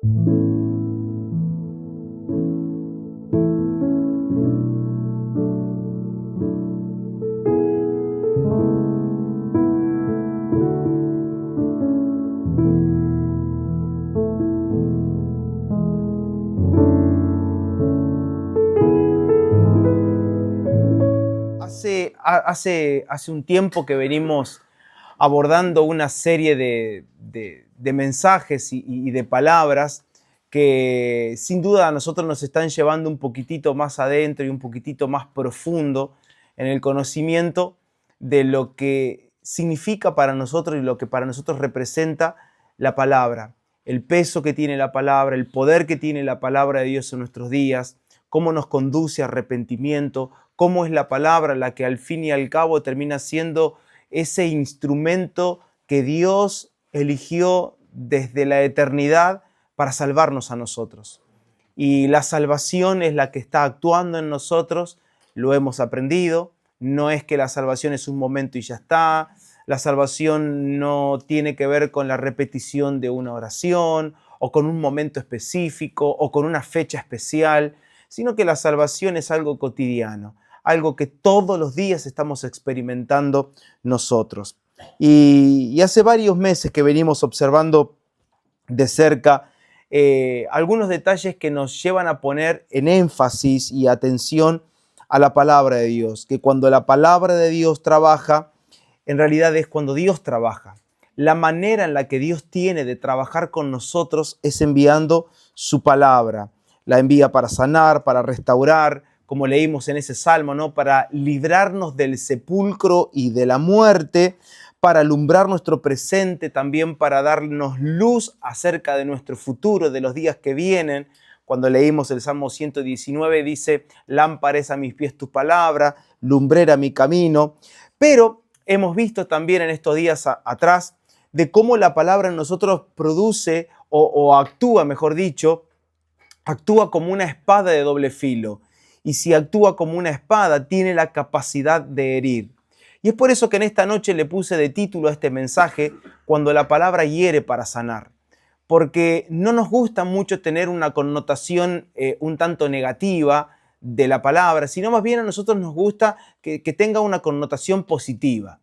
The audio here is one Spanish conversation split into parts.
Hace un tiempo que venimos abordando una serie de mensajes y de palabras que sin duda a nosotros nos están llevando un poquitito más adentro y un poquitito más profundo en el conocimiento de lo que significa para nosotros y lo que para nosotros representa la palabra, el peso que tiene la palabra, el poder que tiene la palabra de Dios en nuestros días, cómo nos conduce a arrepentimiento, cómo es la palabra la que al fin y al cabo termina siendo ese instrumento que Dios eligió desde la eternidad para salvarnos a nosotros. Y la salvación es la que está actuando en nosotros, lo hemos aprendido, no es que la salvación es un momento y ya está, la salvación no tiene que ver con la repetición de una oración o con un momento específico o con una fecha especial, sino que la salvación es algo cotidiano, algo que todos los días estamos experimentando nosotros. Y hace varios meses que venimos observando de cerca algunos detalles que nos llevan a poner en énfasis y atención a la palabra de Dios, que cuando la palabra de Dios trabaja, en realidad es cuando Dios trabaja. La manera en la que Dios tiene de trabajar con nosotros es enviando su palabra. La envía para sanar, para restaurar, como leímos en ese salmo, ¿no? Para librarnos del sepulcro y de la muerte, para alumbrar nuestro presente, también para darnos luz acerca de nuestro futuro, de los días que vienen. Cuando leímos el Salmo 119 dice, lámpara es a mis pies tu palabra, lumbrera mi camino. Pero hemos visto también en estos días atrás de cómo la palabra en nosotros produce o actúa, mejor dicho, actúa como una espada de doble filo. Y si actúa como una espada, tiene la capacidad de herir. Y es por eso que en esta noche le puse de título a este mensaje, cuando la palabra hiere para sanar. Porque no nos gusta mucho tener una connotación un tanto negativa de la palabra, sino más bien a nosotros nos gusta que tenga una connotación positiva.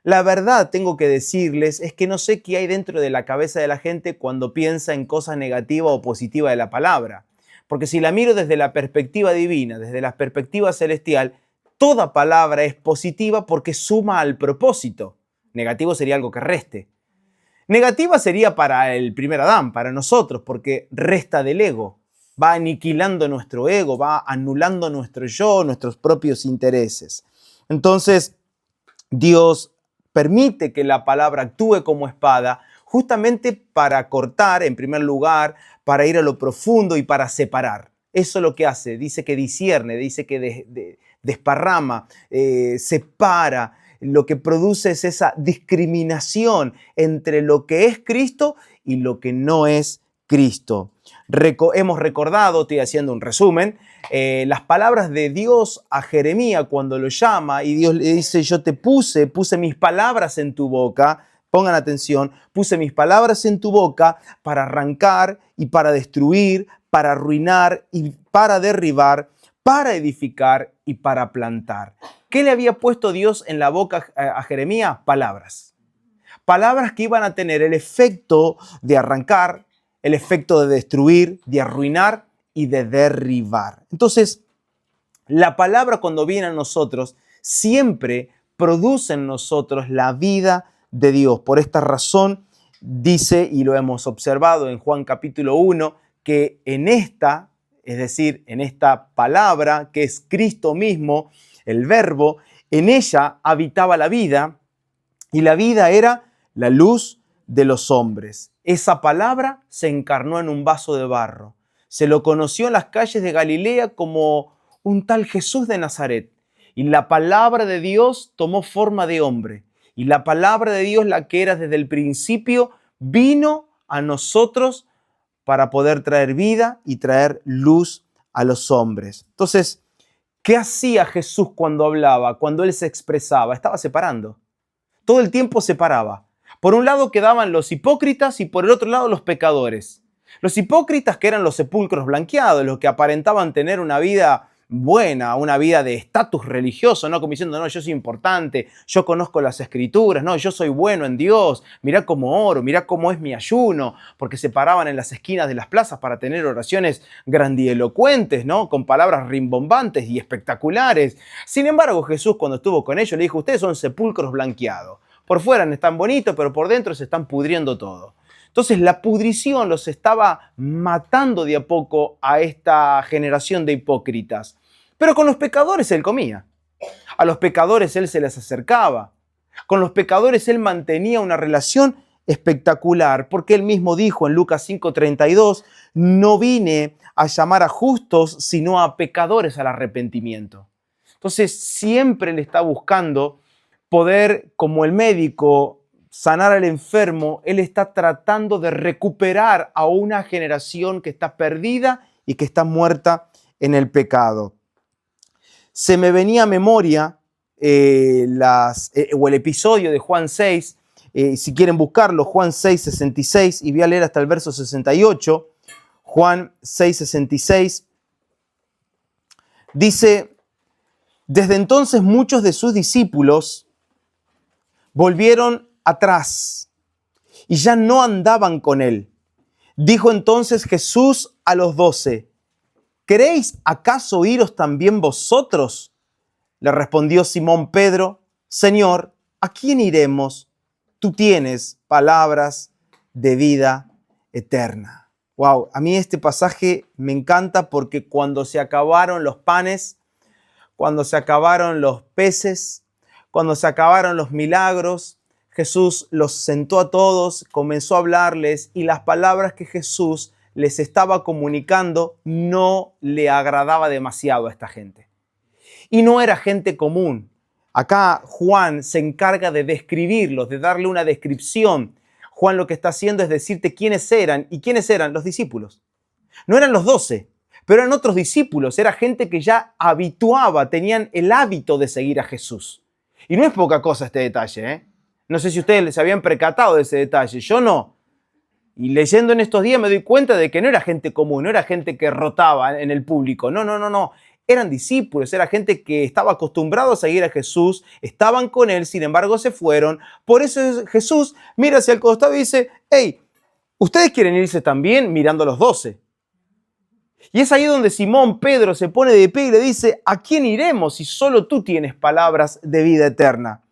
La verdad, tengo que decirles, es que no sé qué hay dentro de la cabeza de la gente cuando piensa en cosas negativas o positivas de la palabra. Porque si la miro desde la perspectiva divina, desde la perspectiva celestial, toda palabra es positiva porque suma al propósito. Negativo sería algo que reste. Negativa sería para el primer Adán, para nosotros, porque resta del ego. Va aniquilando nuestro ego, va anulando nuestro yo, nuestros propios intereses. Entonces, Dios permite que la palabra actúe como espada justamente para cortar, en primer lugar, para ir a lo profundo y para separar. Eso es lo que hace. Dice que discierne, dice que desparrama, separa. Lo que produce es esa discriminación entre lo que es Cristo y lo que no es Cristo. Hemos recordado, estoy haciendo un resumen, las palabras de Dios a Jeremías cuando lo llama y Dios le dice, yo te puse mis palabras en tu boca, pongan atención, puse mis palabras en tu boca para arrancar y para destruir, para arruinar y para derribar, para edificar y para plantar. ¿Qué le había puesto Dios en la boca a Jeremías? Palabras. Palabras que iban a tener el efecto de arrancar, el efecto de destruir, de arruinar y de derribar. Entonces, la palabra cuando viene a nosotros siempre produce en nosotros la vida de Dios. Por esta razón dice, y lo hemos observado en Juan capítulo 1, que en esta, es decir, en esta palabra que es Cristo mismo, el verbo, en ella habitaba la vida y la vida era la luz de los hombres. Esa palabra se encarnó en un vaso de barro. Se lo conoció en las calles de Galilea como un tal Jesús de Nazaret. Y la palabra de Dios tomó forma de hombre. Y la palabra de Dios, la que era desde el principio, vino a nosotros para poder traer vida y traer luz a los hombres. Entonces, ¿qué hacía Jesús cuando hablaba, cuando Él se expresaba? Estaba separando. Todo el tiempo separaba. Por un lado quedaban los hipócritas y por el otro lado los pecadores. Los hipócritas, que eran los sepulcros blanqueados, los que aparentaban tener una vida buena, una vida de estatus religioso, ¿no? Como diciendo, no, yo soy importante, yo conozco las escrituras, no, yo soy bueno en Dios, mirá cómo oro, mirá cómo es mi ayuno, porque se paraban en las esquinas de las plazas para tener oraciones grandielocuentes, ¿no? Con palabras rimbombantes y espectaculares. Sin embargo, Jesús, cuando estuvo con ellos, le dijo, ustedes son sepulcros blanqueados. Por fuera están bonitos, pero por dentro se están pudriendo todo. Entonces la pudrición los estaba matando de a poco a esta generación de hipócritas. Pero con los pecadores él comía. A los pecadores él se les acercaba. Con los pecadores él mantenía una relación espectacular, porque él mismo dijo en Lucas 5:32, no vine a llamar a justos, sino a pecadores al arrepentimiento. Entonces siempre él está buscando poder, como el médico, sanar al enfermo. Él está tratando de recuperar a una generación que está perdida y que está muerta en el pecado. Se me venía a memoria o el episodio de Juan 6, si quieren buscarlo, Juan 6:66, y voy a leer hasta el verso 68. Juan 6:66 dice, desde entonces muchos de sus discípulos volvieron atrás y ya no andaban con él. Dijo entonces Jesús a los 12, ¿queréis acaso iros también vosotros? Le respondió Simón Pedro, Señor, ¿a quién iremos? Tú tienes palabras de vida eterna. Wow, a mí este pasaje me encanta porque cuando se acabaron los panes, cuando se acabaron los peces, cuando se acabaron los milagros, Jesús los sentó a todos, comenzó a hablarles y las palabras que Jesús les estaba comunicando no le agradaba demasiado a esta gente. Y no era gente común. Acá Juan se encarga de describirlos, de darle una descripción. Juan lo que está haciendo es decirte quiénes eran. ¿Y quiénes eran? Los discípulos. No eran los 12, pero eran otros discípulos. Era gente que ya habituaba, tenían el hábito de seguir a Jesús. Y no es poca cosa este detalle, ¿eh? No sé si ustedes se habían percatado de ese detalle. Yo no. Y leyendo en estos días me doy cuenta de que no era gente común, no era gente que rotaba en el público. No. Eran discípulos, era gente que estaba acostumbrado a seguir a Jesús, estaban con él, sin embargo se fueron. Por eso Jesús mira hacia el costado y dice, hey, ¿ustedes quieren irse también? Mirando a los 12. Y es ahí donde Simón Pedro se pone de pie y le dice, ¿a quién iremos si solo tú tienes palabras de vida eterna?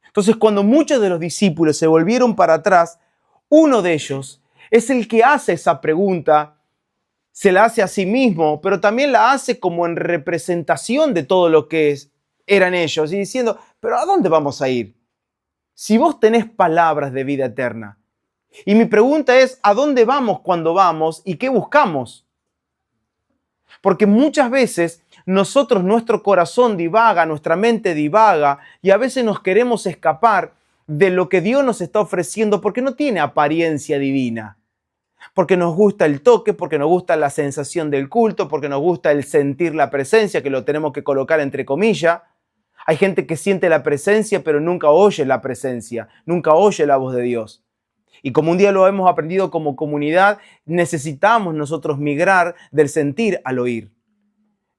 Entonces, cuando muchos de los discípulos se volvieron para atrás, uno de ellos es el que hace esa pregunta, se la hace a sí mismo, pero también la hace como en representación de todo lo que eran ellos, y diciendo, ¿pero a dónde vamos a ir? Si vos tenés palabras de vida eterna. Y mi pregunta es, ¿a dónde vamos cuando vamos y qué buscamos? Porque muchas veces nosotros, nuestro corazón divaga, nuestra mente divaga y a veces nos queremos escapar de lo que Dios nos está ofreciendo porque no tiene apariencia divina. Porque nos gusta el toque, porque nos gusta la sensación del culto, porque nos gusta el sentir la presencia, que lo tenemos que colocar entre comillas. Hay gente que siente la presencia pero nunca oye la presencia, nunca oye la voz de Dios. Y como un día lo hemos aprendido como comunidad, necesitamos nosotros migrar del sentir al oír.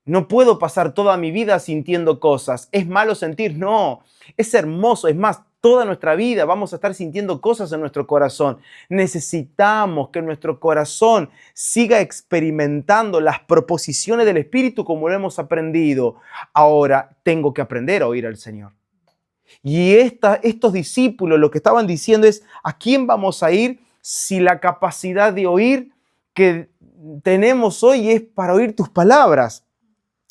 No puedo pasar toda mi vida sintiendo cosas. ¿Es malo sentir? No, es hermoso. Es más, toda nuestra vida vamos a estar sintiendo cosas en nuestro corazón. Necesitamos que nuestro corazón siga experimentando las proposiciones del Espíritu como lo hemos aprendido. Ahora tengo que aprender a oír al Señor. Y estos discípulos lo que estaban diciendo es, ¿a quién vamos a ir si la capacidad de oír que tenemos hoy es para oír tus palabras?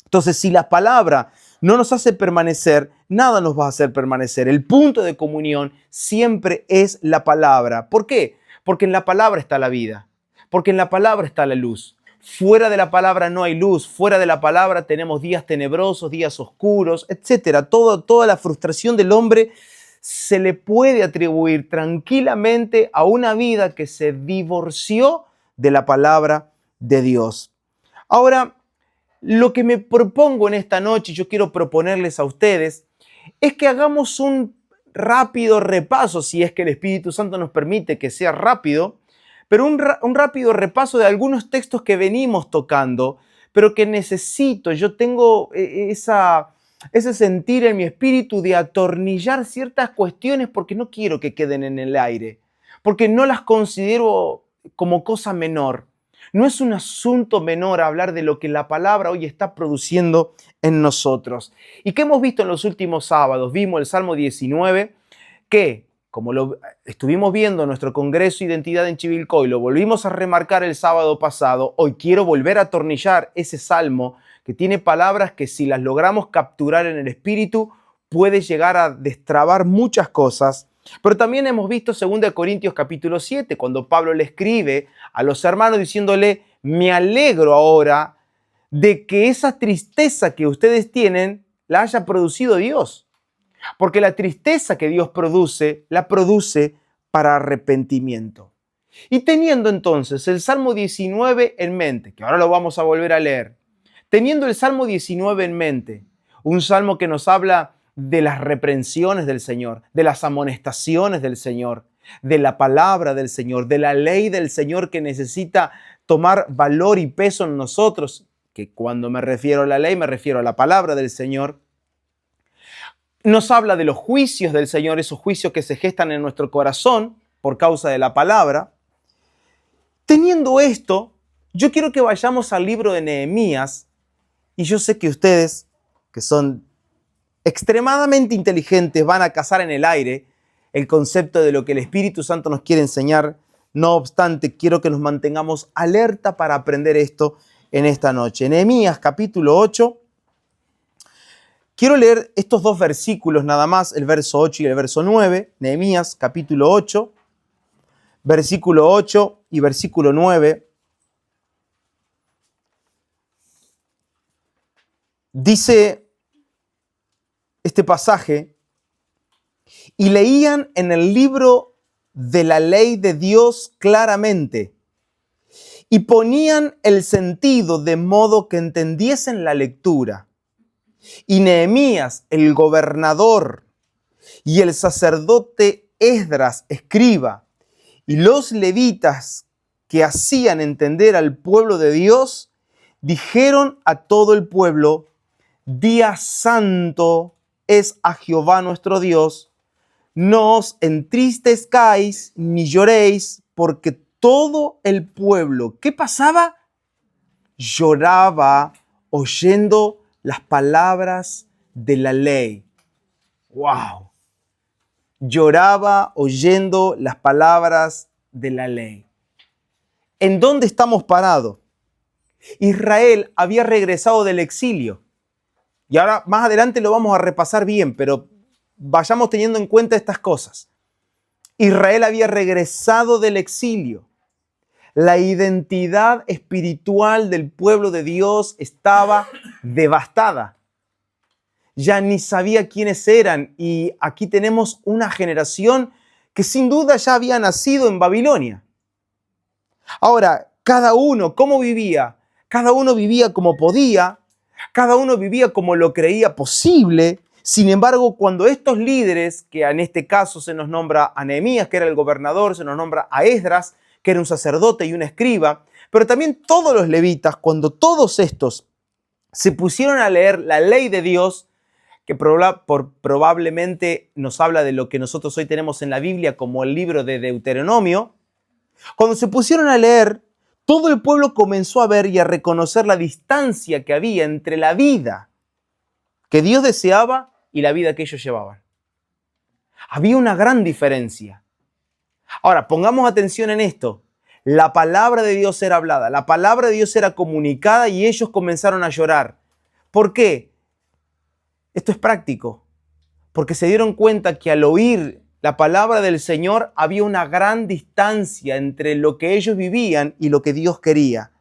Entonces, si la palabra no nos hace permanecer, nada nos va a hacer permanecer. El punto de comunión siempre es la palabra. ¿Por qué? Porque en la palabra está la vida, porque en la palabra está la luz. Fuera de la palabra no hay luz, fuera de la palabra tenemos días tenebrosos, días oscuros, etc. Toda la frustración del hombre se le puede atribuir tranquilamente a una vida que se divorció de la palabra de Dios. Ahora, lo que me propongo en esta noche, yo quiero proponerles a ustedes, es que hagamos un rápido repaso, si es que el Espíritu Santo nos permite que sea rápido, pero un rápido repaso de algunos textos que venimos tocando, pero que yo tengo ese sentir en mi espíritu de atornillar ciertas cuestiones porque no quiero que queden en el aire, porque no las considero como cosa menor. No es un asunto menor hablar de lo que la palabra hoy está produciendo en nosotros. ¿Y qué hemos visto en los últimos sábados? Vimos el Salmo 19, que, como lo estuvimos viendo en nuestro Congreso Identidad en Chivilcoy, lo volvimos a remarcar el sábado pasado, hoy quiero volver a atornillar ese Salmo que tiene palabras que si las logramos capturar en el espíritu, puede llegar a destrabar muchas cosas. Pero también hemos visto 2 Corintios capítulo 7, cuando Pablo le escribe a los hermanos diciéndole, me alegro ahora de que esa tristeza que ustedes tienen la haya producido Dios. Porque la tristeza que Dios produce, la produce para arrepentimiento. Y teniendo entonces el Salmo 19 en mente, que ahora lo vamos a volver a leer, teniendo el Salmo 19 en mente, un salmo que nos habla de las reprensiones del Señor, de las amonestaciones del Señor, de la palabra del Señor, de la ley del Señor que necesita tomar valor y peso en nosotros, que cuando me refiero a la ley me refiero a la palabra del Señor. Nos habla de los juicios del Señor, esos juicios que se gestan en nuestro corazón por causa de la palabra. Teniendo esto, yo quiero que vayamos al libro de Nehemías, y yo sé que ustedes, que son extremadamente inteligentes, van a cazar en el aire el concepto de lo que el Espíritu Santo nos quiere enseñar. No obstante, quiero que nos mantengamos alerta para aprender esto en esta noche. Nehemías capítulo 8. Quiero leer estos dos versículos nada más, el verso 8 y el verso 9. Nehemías capítulo 8, versículo 8 y versículo 9. Dice este pasaje, y leían en el libro de la ley de Dios claramente, y ponían el sentido de modo que entendiesen la lectura. Y Nehemías, el gobernador, y el sacerdote Esdras, escriba, y los levitas que hacían entender al pueblo de Dios, dijeron a todo el pueblo, día santo es a Jehová nuestro Dios, no os entristezcáis ni lloréis, porque todo el pueblo, ¿qué pasaba? Lloraba oyendo las palabras de la ley. ¡Wow! Lloraba oyendo las palabras de la ley. ¿En dónde estamos parados? Israel había regresado del exilio. Y ahora más adelante lo vamos a repasar bien, pero vayamos teniendo en cuenta estas cosas. Israel había regresado del exilio. La identidad espiritual del pueblo de Dios estaba devastada. Ya ni sabía quiénes eran, y aquí tenemos una generación que sin duda ya había nacido en Babilonia. Ahora, cada uno, ¿cómo vivía? Cada uno vivía como podía, cada uno vivía como lo creía posible. Sin embargo, cuando estos líderes, que en este caso se nos nombra a Nehemías, que era el gobernador, se nos nombra a Esdras, que era un sacerdote y un escriba, pero también todos los levitas, cuando todos estos se pusieron a leer la ley de Dios, que probablemente nos habla de lo que nosotros hoy tenemos en la Biblia como el libro de Deuteronomio, cuando se pusieron a leer, todo el pueblo comenzó a ver y a reconocer la distancia que había entre la vida que Dios deseaba y la vida que ellos llevaban. Había una gran diferencia. Ahora, pongamos atención en esto. La palabra de Dios era hablada, la palabra de Dios era comunicada y ellos comenzaron a llorar. ¿Por qué? Esto es práctico, porque se dieron cuenta que al oír la palabra del Señor había una gran distancia entre lo que ellos vivían y lo que Dios quería.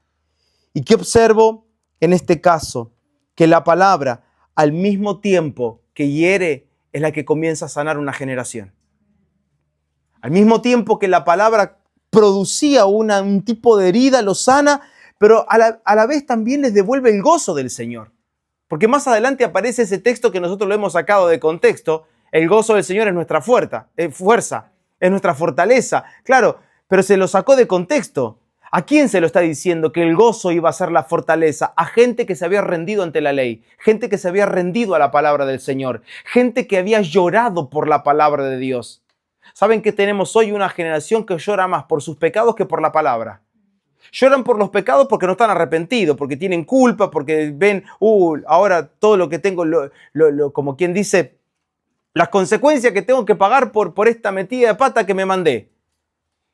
¿Y qué observo en este caso? Que la palabra, al mismo tiempo que hiere, es la que comienza a sanar una generación. Al mismo tiempo que la palabra producía un tipo de herida, lo sana, pero a la vez también les devuelve el gozo del Señor. Porque más adelante aparece ese texto que nosotros lo hemos sacado de contexto. El gozo del Señor es nuestra fuerza, es nuestra fortaleza. Claro, pero se lo sacó de contexto. ¿A quién se lo está diciendo que el gozo iba a ser la fortaleza? A gente que se había rendido ante la ley, gente que se había rendido a la palabra del Señor, gente que había llorado por la palabra de Dios. ¿Saben que tenemos hoy una generación que llora más por sus pecados que por la palabra? Lloran por los pecados porque no están arrepentidos, porque tienen culpa, porque ven, ahora todo lo que tengo, como quien dice, las consecuencias que tengo que pagar por esta metida de pata que me mandé.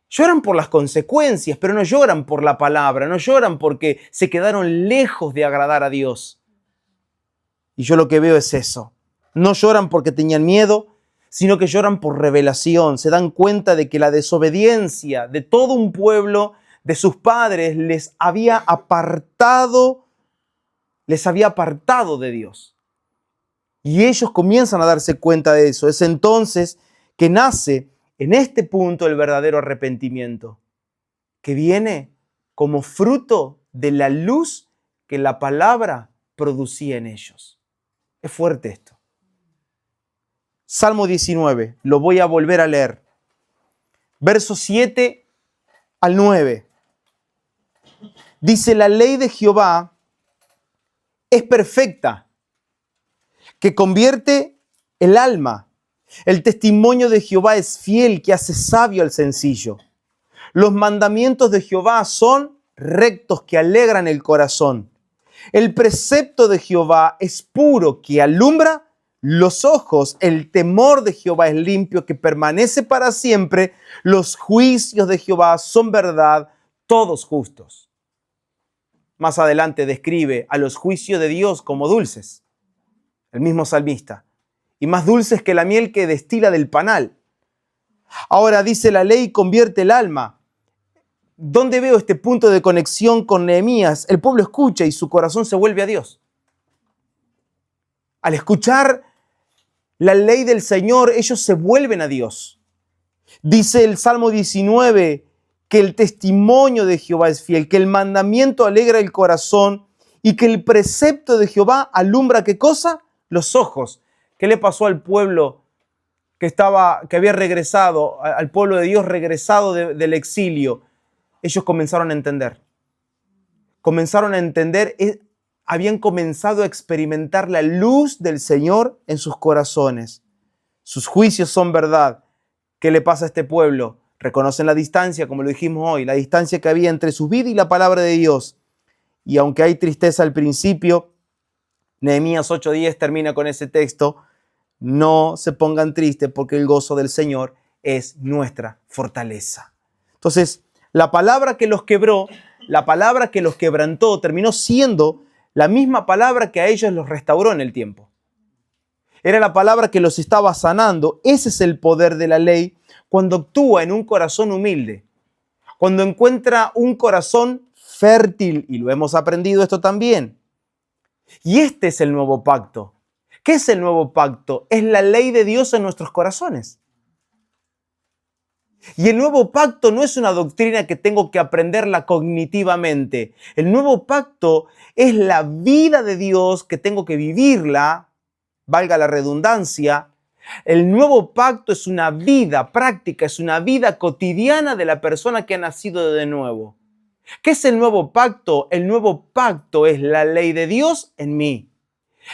Lloran por las consecuencias, pero no lloran por la palabra, no lloran porque se quedaron lejos de agradar a Dios. Y yo lo que veo es eso. No lloran porque tenían miedo, sino que lloran por revelación. Se dan cuenta de que la desobediencia de todo un pueblo, de sus padres, les había apartado de Dios. Y ellos comienzan a darse cuenta de eso. Es entonces que nace en este punto el verdadero arrepentimiento, que viene como fruto de la luz que la palabra producía en ellos. Es fuerte esto. Salmo 19, lo voy a volver a leer. Versos 7 al 9. Dice, la ley de Jehová es perfecta, que convierte el alma. El testimonio de Jehová es fiel, que hace sabio al sencillo. Los mandamientos de Jehová son rectos, que alegran el corazón. El precepto de Jehová es puro, que alumbra los ojos. El temor de Jehová es limpio, que permanece para siempre. Los juicios de Jehová son verdad, todos justos. Más adelante describe a los juicios de Dios como dulces. El mismo salmista. Y más dulces que la miel que destila del panal. Ahora dice, la ley convierte el alma. ¿Dónde veo este punto de conexión con Nehemías? El pueblo escucha y su corazón se vuelve a Dios. Al escuchar la ley del Señor, ellos se vuelven a Dios. Dice el Salmo 19 que el testimonio de Jehová es fiel, que el mandamiento alegra el corazón y que el precepto de Jehová alumbra, ¿qué cosa? Los ojos. ¿Qué le pasó al pueblo que había regresado, al pueblo de Dios regresado del exilio? Ellos comenzaron a entender. Habían comenzado a experimentar la luz del Señor en sus corazones. Sus juicios son verdad. ¿Qué le pasa a este pueblo? Reconocen la distancia, como lo dijimos hoy, la distancia que había entre su vida y la palabra de Dios. Y aunque hay tristeza al principio, Nehemías 8:10 termina con ese texto. No se pongan tristes porque el gozo del Señor es nuestra fortaleza. Entonces, la palabra que los quebró, la palabra que los quebrantó, terminó siendo la misma palabra que a ellos los restauró en el tiempo. Era la palabra que los estaba sanando. Ese es el poder de la ley cuando actúa en un corazón humilde. Cuando encuentra un corazón fértil, y lo hemos aprendido esto también. Y este es el nuevo pacto. ¿Qué es el nuevo pacto? Es la ley de Dios en nuestros corazones. Y el nuevo pacto no es una doctrina que tengo que aprenderla cognitivamente. El nuevo pacto es la vida de Dios que tengo que vivirla, valga la redundancia. El nuevo pacto es una vida práctica, es una vida cotidiana de la persona que ha nacido de nuevo. ¿Qué es el nuevo pacto? El nuevo pacto es la ley de Dios en mí.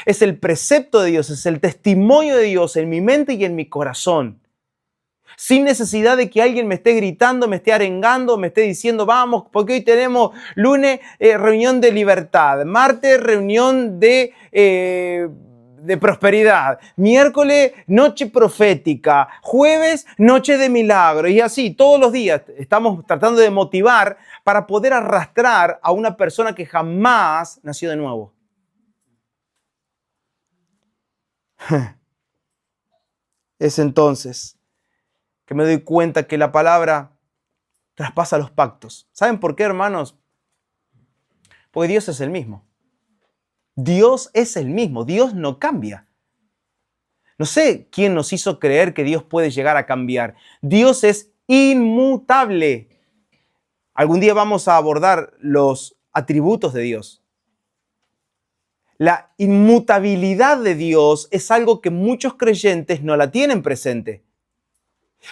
Es el precepto de Dios, es el testimonio de Dios en mi mente y en mi corazón. Sin necesidad de que alguien me esté gritando, me esté arengando, me esté diciendo, vamos, porque hoy tenemos lunes reunión de libertad, martes reunión de prosperidad, miércoles noche profética, jueves noche de milagro, y así todos los días estamos tratando de motivar para poder arrastrar a una persona que jamás nació de nuevo. Es entonces que me doy cuenta que la palabra traspasa los pactos. ¿Saben por qué, hermanos? Porque Dios es el mismo. Dios es el mismo. Dios no cambia. No sé quién nos hizo creer que Dios puede llegar a cambiar. Dios es inmutable. Algún día vamos a abordar los atributos de Dios. La inmutabilidad de Dios es algo que muchos creyentes no la tienen presente.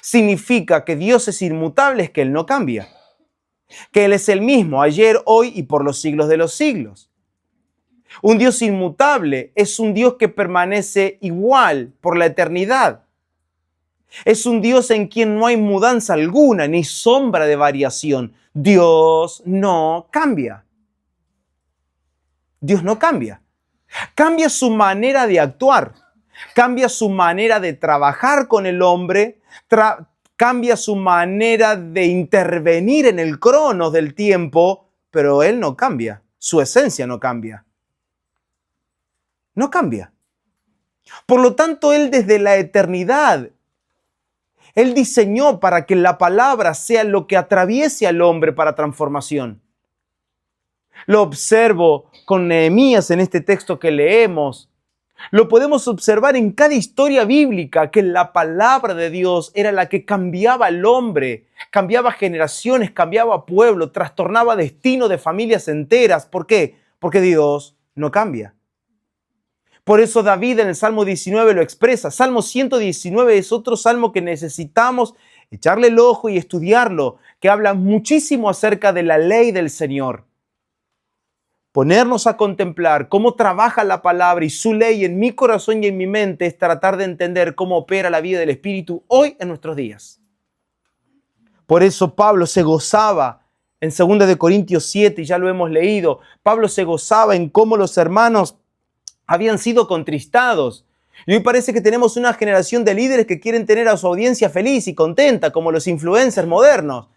significa que Dios es inmutable, es que Él no cambia. Que Él es el mismo ayer, hoy y por los siglos de los siglos. Un Dios inmutable es un Dios que permanece igual por la eternidad. Es un Dios en quien no hay mudanza alguna ni sombra de variación. Dios no cambia. Dios no cambia. Cambia su manera de actuar, cambia su manera de trabajar con el hombre, cambia su manera de intervenir en el cronos del tiempo, pero Él no cambia, su esencia no cambia. No cambia. Por lo tanto, Él desde la eternidad, Él diseñó para que la palabra sea lo que atraviese al hombre para transformación. Lo observo con Nehemías en este texto que leemos. Lo podemos observar en cada historia bíblica, que la palabra de Dios era la que cambiaba al hombre, cambiaba generaciones, cambiaba pueblo, trastornaba destino de familias enteras. ¿Por qué? Porque Dios no cambia. Por eso David en el Salmo 19 lo expresa. Salmo 119 es otro salmo que necesitamos echarle el ojo y estudiarlo, que habla muchísimo acerca de la ley del Señor. Ponernos a contemplar cómo trabaja la palabra y su ley en mi corazón y en mi mente es tratar de entender cómo opera la vida del Espíritu hoy en nuestros días. Por eso Pablo se gozaba en 2 de Corintios 7, y ya lo hemos leído. Pablo se gozaba en cómo los hermanos habían sido contristados. Y hoy parece que tenemos una generación de líderes que quieren tener a su audiencia feliz y contenta, como los influencers modernos.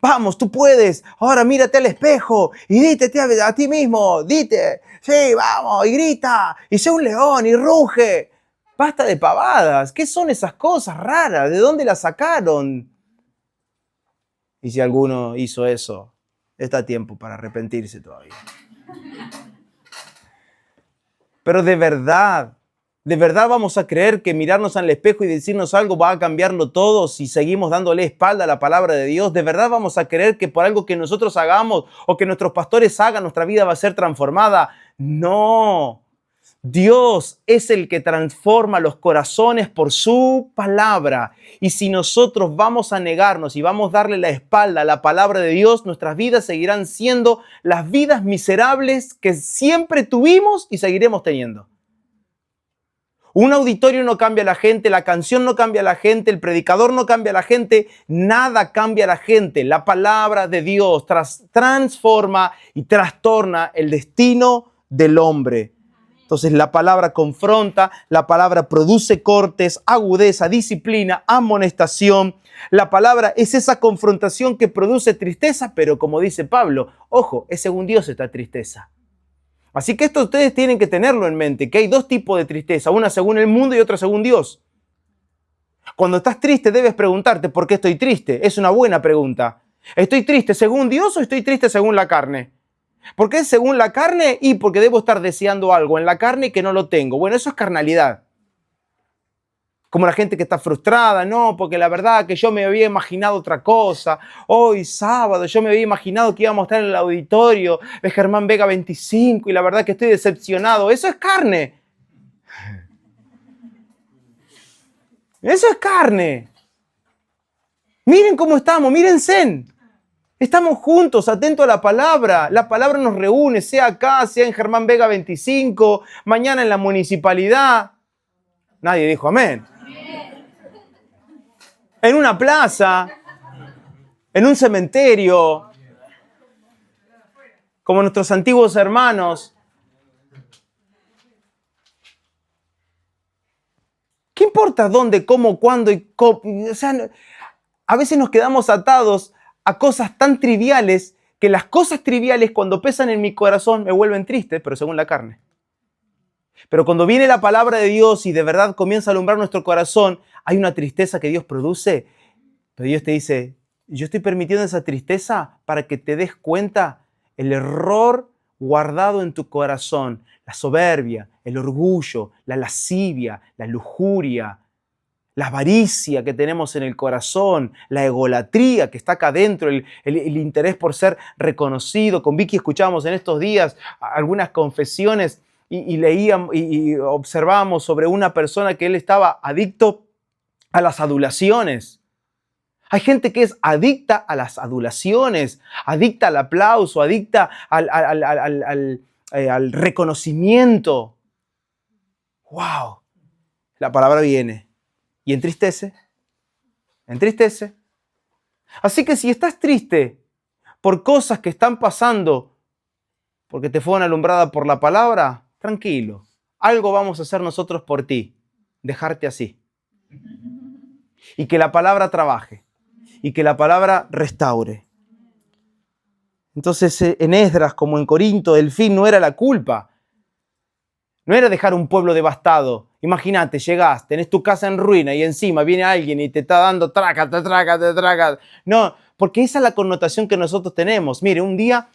Vamos, tú puedes, ahora mírate al espejo y dítete a ti mismo, dite, sí, vamos, y grita, y sé un león, y ruge. Basta de pavadas, ¿qué son esas cosas raras? ¿De dónde las sacaron? Y si alguno hizo eso, está a tiempo para arrepentirse todavía. Pero de verdad vamos a creer que mirarnos al espejo y decirnos algo va a cambiarlo todo si seguimos dándole espalda a la palabra de Dios. De verdad vamos a creer que por algo que nosotros hagamos o que nuestros pastores hagan, nuestra vida va a ser transformada. No. Dios es el que transforma los corazones por su palabra. Y si nosotros vamos a negarnos y vamos a darle la espalda a la palabra de Dios, nuestras vidas seguirán siendo las vidas miserables que siempre tuvimos y seguiremos teniendo. Un auditorio no cambia a la gente, la canción no cambia a la gente, el predicador no cambia a la gente, nada cambia a la gente. La palabra de Dios transforma y trastorna el destino del hombre. Entonces la palabra confronta, la palabra produce cortes, agudeza, disciplina, amonestación. La palabra es esa confrontación que produce tristeza, pero como dice Pablo, ojo, es según Dios esta tristeza. Así que esto ustedes tienen que tenerlo en mente, que hay dos tipos de tristeza, una según el mundo y otra según Dios. Cuando estás triste debes preguntarte ¿por qué estoy triste? Es una buena pregunta. ¿Estoy triste según Dios o estoy triste según la carne? ¿Por qué según la carne? Y porque debo estar deseando algo en la carne que no lo tengo. Bueno, eso es carnalidad. Como la gente que está frustrada, no, porque la verdad que yo me había imaginado otra cosa. Hoy sábado yo me había imaginado que íbamos a estar en el auditorio de Germán Vega 25 y la verdad que estoy decepcionado. Eso es carne. Eso es carne. Miren cómo estamos, mírense. Estamos juntos, atentos a la palabra. La palabra nos reúne, sea acá, sea en Germán Vega 25, mañana en la municipalidad. Nadie dijo amén. En una plaza, en un cementerio, como nuestros antiguos hermanos. ¿Qué importa dónde, cómo, cuándo y cómo? O sea, a veces nos quedamos atados a cosas tan triviales que las cosas triviales cuando pesan en mi corazón me vuelven triste, pero según la carne. Pero cuando viene la palabra de Dios y de verdad comienza a alumbrar nuestro corazón, hay una tristeza que Dios produce. Pero Dios te dice, yo estoy permitiendo esa tristeza para que te des cuenta el error guardado en tu corazón, la soberbia, el orgullo, la lascivia, la lujuria, la avaricia que tenemos en el corazón, la egolatría que está acá adentro, el interés por ser reconocido. Con Vicky escuchábamos en estos días algunas confesiones y leíamos y observábamos sobre una persona que él estaba adicto a las adulaciones. Hay gente que es adicta a las adulaciones, adicta al aplauso, adicta al reconocimiento. ¡Wow! La palabra viene y entristece. Entristece. Así que si estás triste por cosas que están pasando, porque te fueron alumbradas por la palabra, tranquilo. Algo vamos a hacer nosotros por ti. Dejarte así. Y que la palabra trabaje. Y que la palabra restaure. Entonces, en Esdras, como en Corinto, el fin no era la culpa. No era dejar un pueblo devastado. Imagínate, llegás, tenés tu casa en ruina y encima viene alguien y te está dando trácate. No, porque esa es la connotación que nosotros tenemos. Mire, un día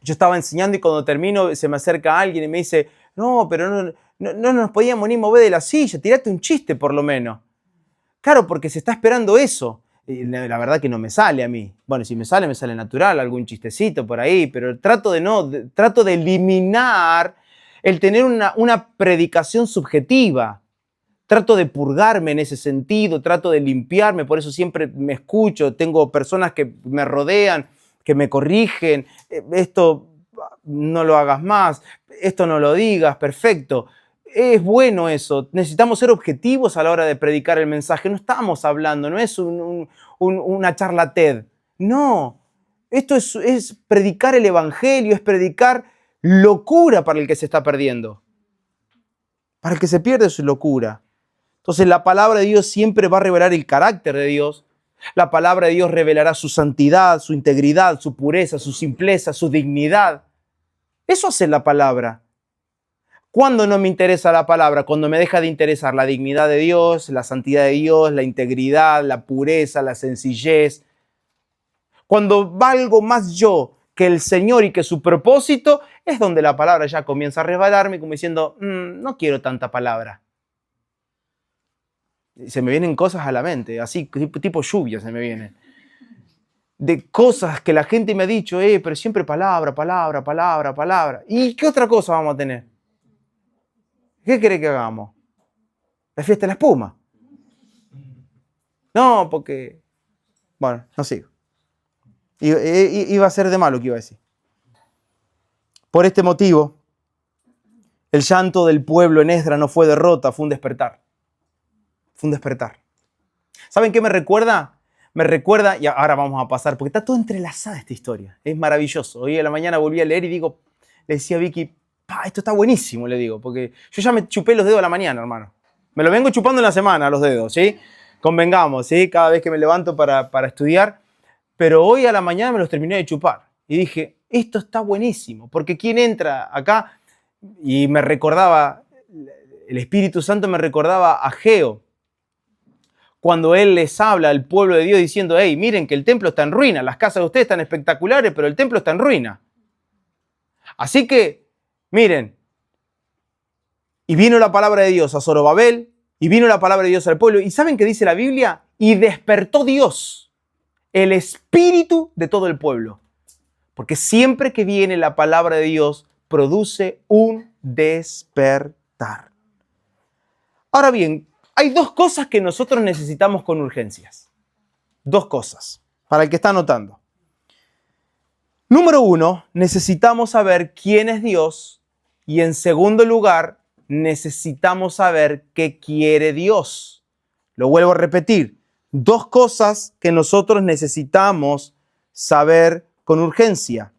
yo estaba enseñando y cuando termino se me acerca alguien y me dice, no, pero no nos podíamos ni mover de la silla, tirate un chiste por lo menos. Claro, porque se está esperando eso. Y la verdad que no me sale a mí. Bueno, si me sale natural, algún chistecito por ahí, pero trato de eliminar el tener una predicación subjetiva. Trato de purgarme en ese sentido, trato de limpiarme, por eso siempre me escucho, tengo personas que me rodean, que me corrigen, esto no lo hagas más, esto no lo digas, perfecto. Es bueno eso, necesitamos ser objetivos a la hora de predicar el mensaje, no estamos hablando, no es una charla TED, no, esto es predicar el evangelio, es predicar locura para el que se está perdiendo, para el que se pierde su locura. Entonces la palabra de Dios siempre va a revelar el carácter de Dios. La palabra de Dios revelará su santidad, su integridad, su pureza, su simpleza, su dignidad. Eso hace la palabra. ¿Cuándo no me interesa la palabra? Cuando me deja de interesar la dignidad de Dios, la santidad de Dios, la integridad, la pureza, la sencillez. Cuando valgo más yo que el Señor y que su propósito, es donde la palabra ya comienza a resbalarme como diciendo, no quiero tanta palabra. Se me vienen cosas a la mente, así tipo lluvia se me vienen. De cosas que la gente me ha dicho, pero siempre palabra. ¿Y qué otra cosa vamos a tener? ¿Qué querés que hagamos? La fiesta de la espuma. No, porque... Bueno, no sigo. Iba a ser de malo que iba a decir. Por este motivo, el llanto del pueblo en Esdras no fue derrota, fue un despertar. Fue un despertar. ¿Saben qué me recuerda? Me recuerda, y ahora vamos a pasar, porque está todo entrelazada esta historia. Es maravilloso. Hoy a la mañana volví a leer y le decía a Vicky, esto está buenísimo, le digo, porque yo ya me chupé los dedos a la mañana, hermano. Me lo vengo chupando en la semana, los dedos, ¿sí? Convengamos, ¿sí? Cada vez que me levanto para estudiar. Pero hoy a la mañana me los terminé de chupar. Y dije, esto está buenísimo, porque ¿quién entra acá? Y me recordaba, el Espíritu Santo me recordaba a Ageo, cuando él les habla al pueblo de Dios diciendo, hey, miren que el templo está en ruina, las casas de ustedes están espectaculares, pero el templo está en ruina. Así que, miren, y vino la palabra de Dios a Zorobabel, y vino la palabra de Dios al pueblo, y ¿saben qué dice la Biblia? Y despertó Dios el espíritu de todo el pueblo. Porque siempre que viene la palabra de Dios, produce un despertar. Ahora bien, hay dos cosas que nosotros necesitamos con urgencias. Dos cosas, para el que está anotando. Número uno, necesitamos saber quién es Dios. Y en segundo lugar, necesitamos saber qué quiere Dios. Lo vuelvo a repetir. Dos cosas que nosotros necesitamos saber con urgencia.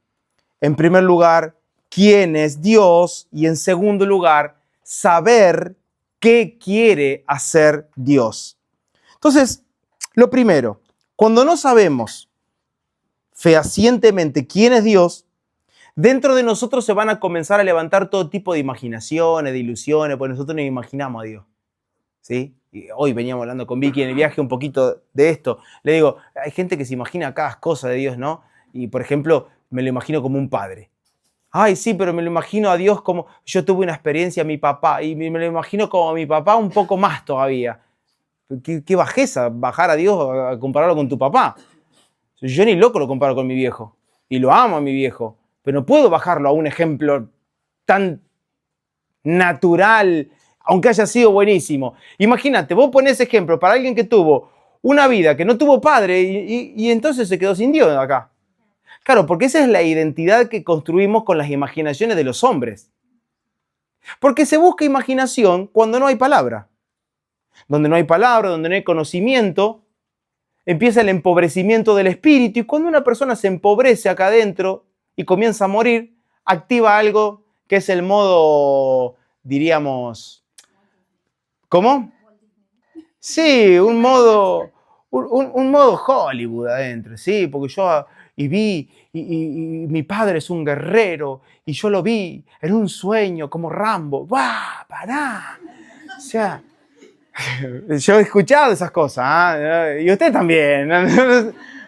En primer lugar, quién es Dios. Y en segundo lugar, saber qué quiere hacer Dios. Entonces, lo primero, cuando no sabemos fehacientemente quién es Dios, dentro de nosotros se van a comenzar a levantar todo tipo de imaginaciones, de ilusiones, porque nosotros nos imaginamos a Dios. ¿Sí? Y hoy veníamos hablando con Vicky en el viaje un poquito de esto. Le digo, hay gente que se imagina cada cosa de Dios, ¿no? Y, por ejemplo, me lo imagino como un padre. Ay, sí, pero me lo imagino a Dios como... Yo tuve una experiencia a mi papá y me lo imagino como a mi papá un poco más todavía. ¿Qué bajeza bajar a Dios a compararlo con tu papá? Yo ni loco lo comparo con mi viejo. Y lo amo a mi viejo. Pero no puedo bajarlo a un ejemplo tan natural, aunque haya sido buenísimo. Imagínate, vos ponés ejemplo para alguien que tuvo una vida que no tuvo padre y entonces se quedó sin Dios acá. Claro, porque esa es la identidad que construimos con las imaginaciones de los hombres. Porque se busca imaginación cuando no hay palabra. Donde no hay palabra, donde no hay conocimiento, empieza el empobrecimiento del espíritu y cuando una persona se empobrece acá adentro y comienza a morir, activa algo que es el modo, diríamos, ¿cómo? Sí, un modo Hollywood adentro, sí, porque yo vi, y mi padre es un guerrero, y yo lo vi en un sueño como Rambo. ¡Bah! ¡Pará! O sea, yo he escuchado esas cosas, ¿eh? Y usted también.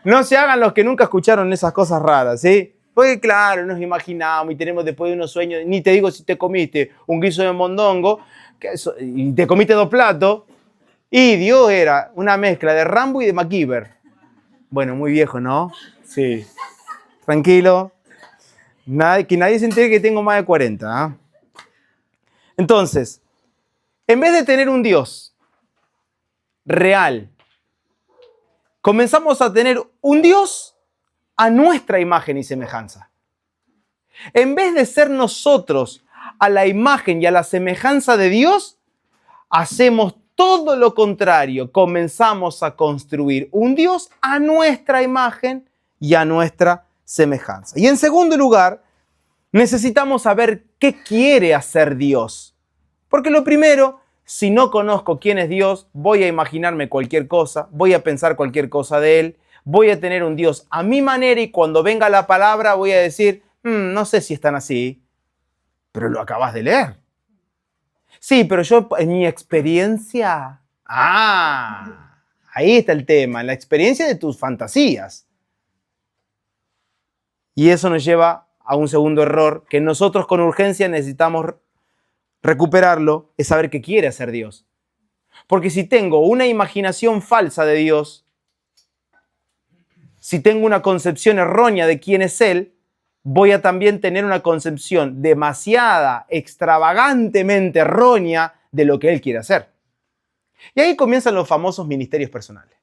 No se hagan los que nunca escucharon esas cosas raras, ¿sí? Porque claro, nos imaginamos y tenemos después de unos sueños, ni te digo si te comiste un guiso de mondongo y te comiste 2 platos, y Dios era una mezcla de Rambo y de MacGyver. Bueno, muy viejo, ¿no? Sí. Tranquilo. Que nadie se entere que tengo más de 40. ¿Eh? Entonces, en vez de tener un Dios real, comenzamos a tener un Dios a nuestra imagen y semejanza. En vez de ser nosotros a la imagen y a la semejanza de Dios, hacemos todo lo contrario. Comenzamos a construir un Dios a nuestra imagen y a nuestra semejanza. Y en segundo lugar, necesitamos saber qué quiere hacer Dios. Porque lo primero, si no conozco quién es Dios, voy a imaginarme cualquier cosa, voy a pensar cualquier cosa de Él, voy a tener un Dios a mi manera y cuando venga la palabra voy a decir, no sé si están así, pero lo acabas de leer. Sí, pero yo en mi experiencia, ahí está el tema, la experiencia de tus fantasías. Y eso nos lleva a un segundo error que nosotros con urgencia necesitamos recuperarlo, es saber qué quiere hacer Dios. Porque si tengo una imaginación falsa de Dios, si tengo una concepción errónea de quién es Él, voy a también tener una concepción demasiada, extravagantemente errónea de lo que Él quiere hacer. Y ahí comienzan los famosos ministerios personales.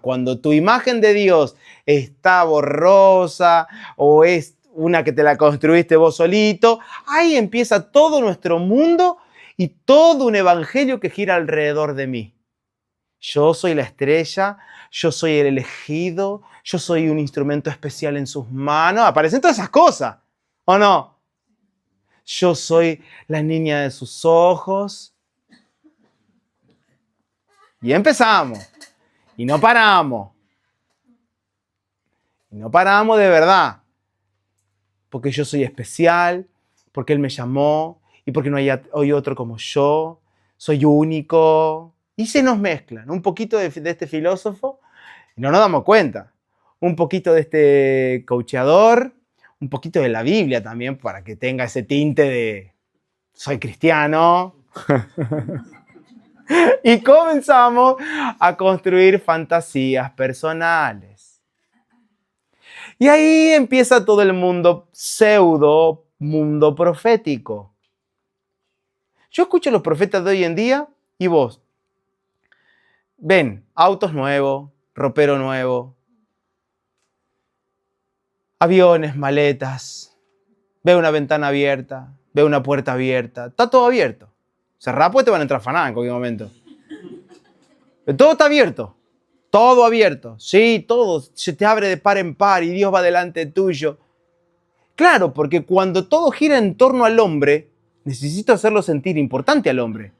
Cuando tu imagen de Dios está borrosa o es una que te la construiste vos solito, ahí empieza todo nuestro mundo y todo un evangelio que gira alrededor de mí. Yo soy la estrella, yo soy el elegido, yo soy un instrumento especial en sus manos. Aparecen todas esas cosas, ¿o no? Yo soy la niña de sus ojos. Y empezamos. Y no paramos. Y no paramos de verdad. Porque yo soy especial, porque Él me llamó y porque no hay otro como yo. Soy único. Y se nos mezclan un poquito de este filósofo y no nos damos cuenta. Un poquito de este coacheador, un poquito de la Biblia también para que tenga ese tinte de soy cristiano. Y comenzamos a construir fantasías personales. Y ahí empieza todo el mundo pseudo, mundo profético. Yo escucho a los profetas de hoy en día y vos ven autos nuevos, ropero nuevo, aviones, maletas, ve una ventana abierta, ve una puerta abierta, está todo abierto. Cerrá pues te van a entrar fanadas en cualquier momento. Pero todo está abierto, todo abierto, sí, todo se te abre de par en par y Dios va delante tuyo. Claro, porque cuando todo gira en torno al hombre, necesito hacerlo sentir importante al hombre.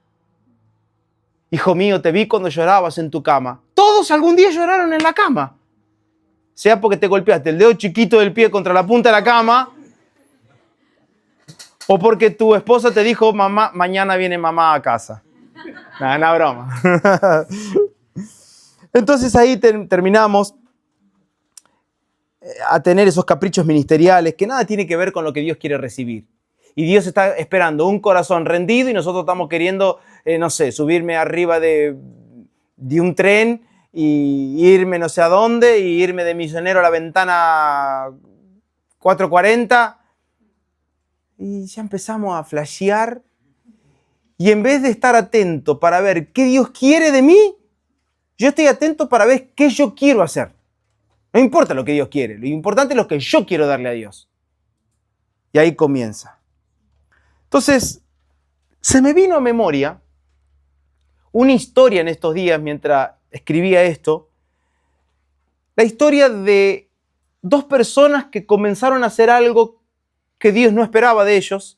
Hijo mío, te vi cuando llorabas en tu cama. Todos algún día lloraron en la cama. Sea porque te golpeaste el dedo chiquito del pie contra la punta de la cama, o porque tu esposa te dijo, mamá, mañana viene mamá a casa. Nada, broma. Entonces ahí terminamos a tener esos caprichos ministeriales que nada tiene que ver con lo que Dios quiere recibir. Y Dios está esperando un corazón rendido y nosotros estamos queriendo, no sé, subirme arriba de un tren y irme no sé a dónde, y irme de misionero a la ventana 440. Y ya empezamos a flashear Y en vez de estar atento para ver qué Dios quiere de mí, yo estoy atento para ver qué yo quiero hacer. No importa lo que Dios quiere, lo importante es lo que yo quiero darle a Dios. Y ahí comienza. Entonces, se me vino a memoria una historia en estos días mientras escribía esto. La historia de dos personas que comenzaron a hacer algo que Dios no esperaba de ellos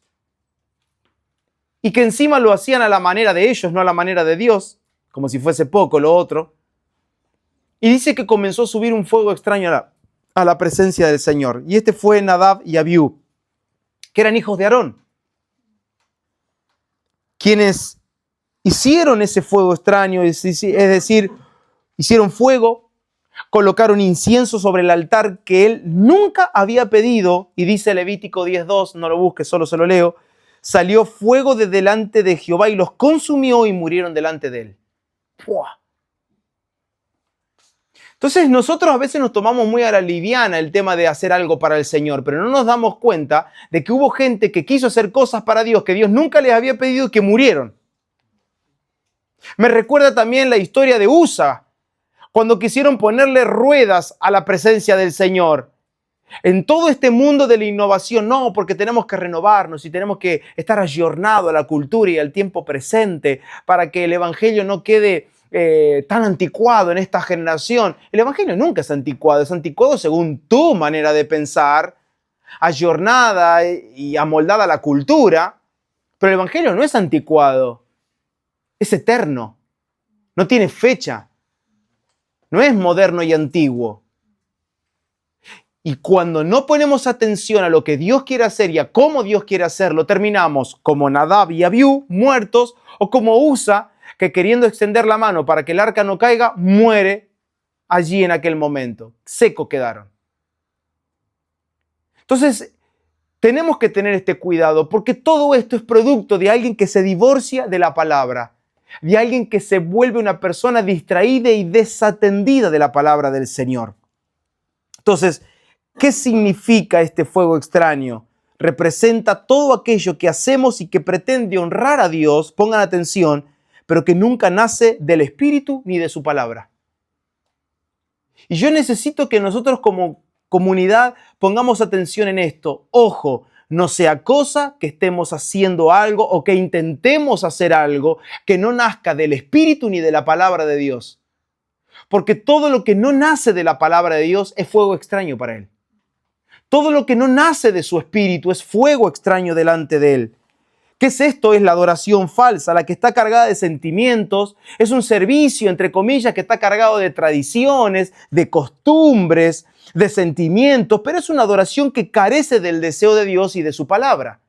y que encima lo hacían a la manera de ellos, no a la manera de Dios, como si fuese poco lo otro. Y dice que comenzó a subir un fuego extraño a la presencia del Señor. Y este fue Nadab y Abiú, que eran hijos de Aarón, quienes hicieron ese fuego extraño, es decir, hicieron fuego, colocaron incienso sobre el altar que él nunca había pedido, y dice Levítico 10:2, no lo busques, solo se lo leo, salió fuego de delante de Jehová y los consumió y murieron delante de él. ¡Puah! Entonces nosotros a veces nos tomamos muy a la liviana el tema de hacer algo para el Señor, pero no nos damos cuenta de que hubo gente que quiso hacer cosas para Dios que Dios nunca les había pedido y que murieron. Me recuerda también la historia de Usa, cuando quisieron ponerle ruedas a la presencia del Señor. En todo este mundo de la innovación, no, porque tenemos que renovarnos y tenemos que estar ayornados a la cultura y al tiempo presente para que el Evangelio no quede tan anticuado en esta generación. El Evangelio nunca es anticuado según tu manera de pensar, ayornada y amoldada a la cultura, pero el Evangelio no es anticuado, es eterno, no tiene fecha, no es moderno y antiguo. Y cuando no ponemos atención a lo que Dios quiere hacer y a cómo Dios quiere hacerlo, terminamos como Nadab y Abiú, muertos, o como Usa, que queriendo extender la mano para que el arca no caiga, muere allí en aquel momento. Seco quedaron. Entonces, tenemos que tener este cuidado, porque todo esto es producto de alguien que se divorcia de la palabra, de alguien que se vuelve una persona distraída y desatendida de la palabra del Señor. Entonces, ¿qué significa este fuego extraño? Representa todo aquello que hacemos y que pretende honrar a Dios, pongan atención, pero que nunca nace del Espíritu ni de su palabra. Y yo necesito que nosotros como comunidad pongamos atención en esto. Ojo, no sea cosa que estemos haciendo algo o que intentemos hacer algo que no nazca del Espíritu ni de la palabra de Dios. Porque todo lo que no nace de la palabra de Dios es fuego extraño para Él. Todo lo que no nace de su Espíritu es fuego extraño delante de Él. ¿Qué es esto? Es la adoración falsa, la que está cargada de sentimientos. Es un servicio, entre comillas, que está cargado de tradiciones, de costumbres, de sentimientos, pero es una adoración que carece del deseo de Dios y de su palabra.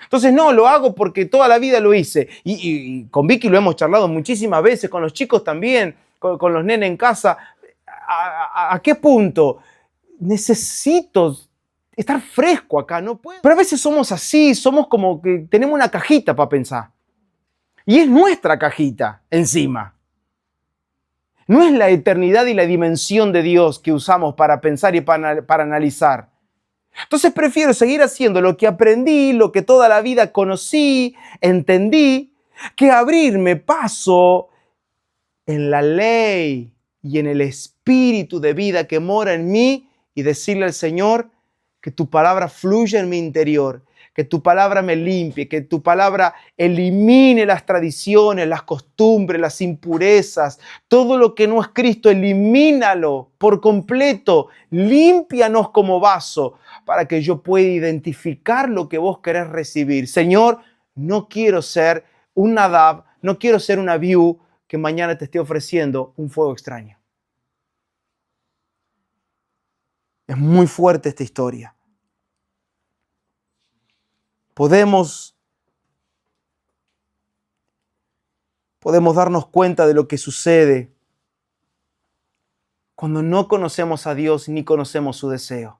Entonces, no, lo hago porque toda la vida lo hice. Y con Vicky lo hemos charlado muchísimas veces, con los chicos también, con los nenes en casa. ¿A qué punto? Necesito estar fresco acá, no puedo. Pero a veces somos así, somos como que tenemos una cajita para pensar. Y es nuestra cajita encima. No es la eternidad y la dimensión de Dios que usamos para pensar y para analizar. Entonces prefiero seguir haciendo lo que aprendí, lo que toda la vida conocí, entendí, que abrirme paso en la ley y en el espíritu de vida que mora en mí y decirle al Señor que tu palabra fluya en mi interior, que tu palabra me limpie, que tu palabra elimine las tradiciones, las costumbres, las impurezas, todo lo que no es Cristo, elimínalo por completo, límpianos como vaso para que yo pueda identificar lo que vos querés recibir. Señor, no quiero ser un Nadab, no quiero ser un Abiú que mañana te esté ofreciendo un fuego extraño. Es muy fuerte esta historia. Podemos darnos cuenta de lo que sucede cuando no conocemos a Dios ni conocemos su deseo.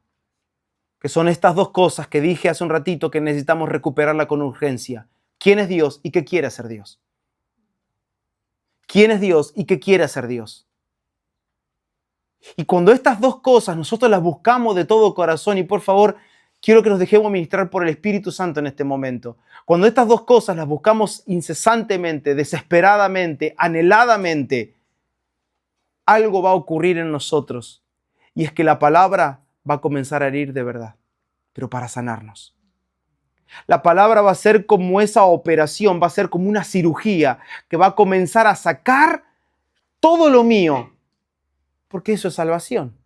Que son estas dos cosas que dije hace un ratito que necesitamos recuperarla con urgencia. ¿Quién es Dios y qué quiere hacer Dios? ¿Quién es Dios y qué quiere hacer Dios? Y cuando estas dos cosas nosotros las buscamos de todo corazón, y por favor, Quiero que nos dejemos ministrar por el Espíritu Santo en este momento. Cuando estas dos cosas las buscamos incesantemente, desesperadamente, anheladamente, algo va a ocurrir en nosotros. Y es que la palabra va a comenzar a herir de verdad, pero para sanarnos. La palabra va a ser como esa operación, va a ser como una cirugía que va a comenzar a sacar todo lo mío, porque eso es salvación.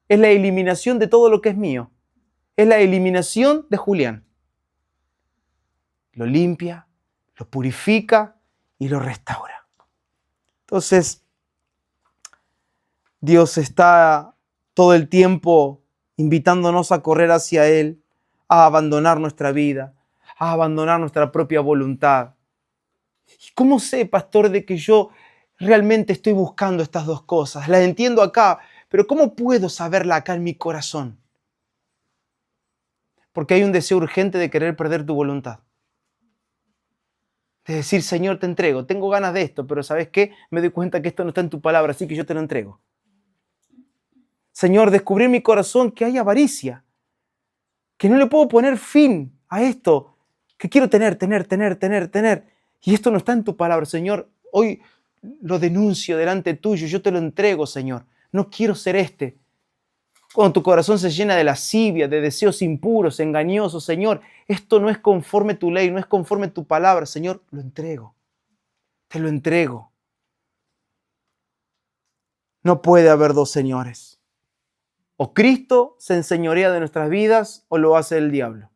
Es la eliminación de todo lo que es mío. Es la eliminación de Julián. Lo limpia, lo purifica y lo restaura. Entonces, Dios está todo el tiempo invitándonos a correr hacia Él, a abandonar nuestra vida, a abandonar nuestra propia voluntad. ¿Y cómo sé, pastor, de que yo realmente estoy buscando estas dos cosas? Las entiendo acá, pero ¿cómo puedo saberla acá en mi corazón? Porque hay un deseo urgente de querer perder tu voluntad. De decir, Señor, te entrego, tengo ganas de esto, pero ¿sabes qué? Me doy cuenta que esto no está en tu palabra, así que yo te lo entrego. Señor, descubrí en mi corazón que hay avaricia, que no le puedo poner fin a esto, que quiero tener. Y esto no está en tu palabra, Señor. Hoy lo denuncio delante tuyo, yo te lo entrego, Señor. No quiero ser este. Cuando tu corazón se llena de lascivia, de deseos impuros, engañosos, Señor, esto no es conforme tu ley, no es conforme tu palabra, Señor, lo entrego. Te lo entrego. No puede haber dos señores. O Cristo se enseñorea de nuestras vidas o lo hace el diablo.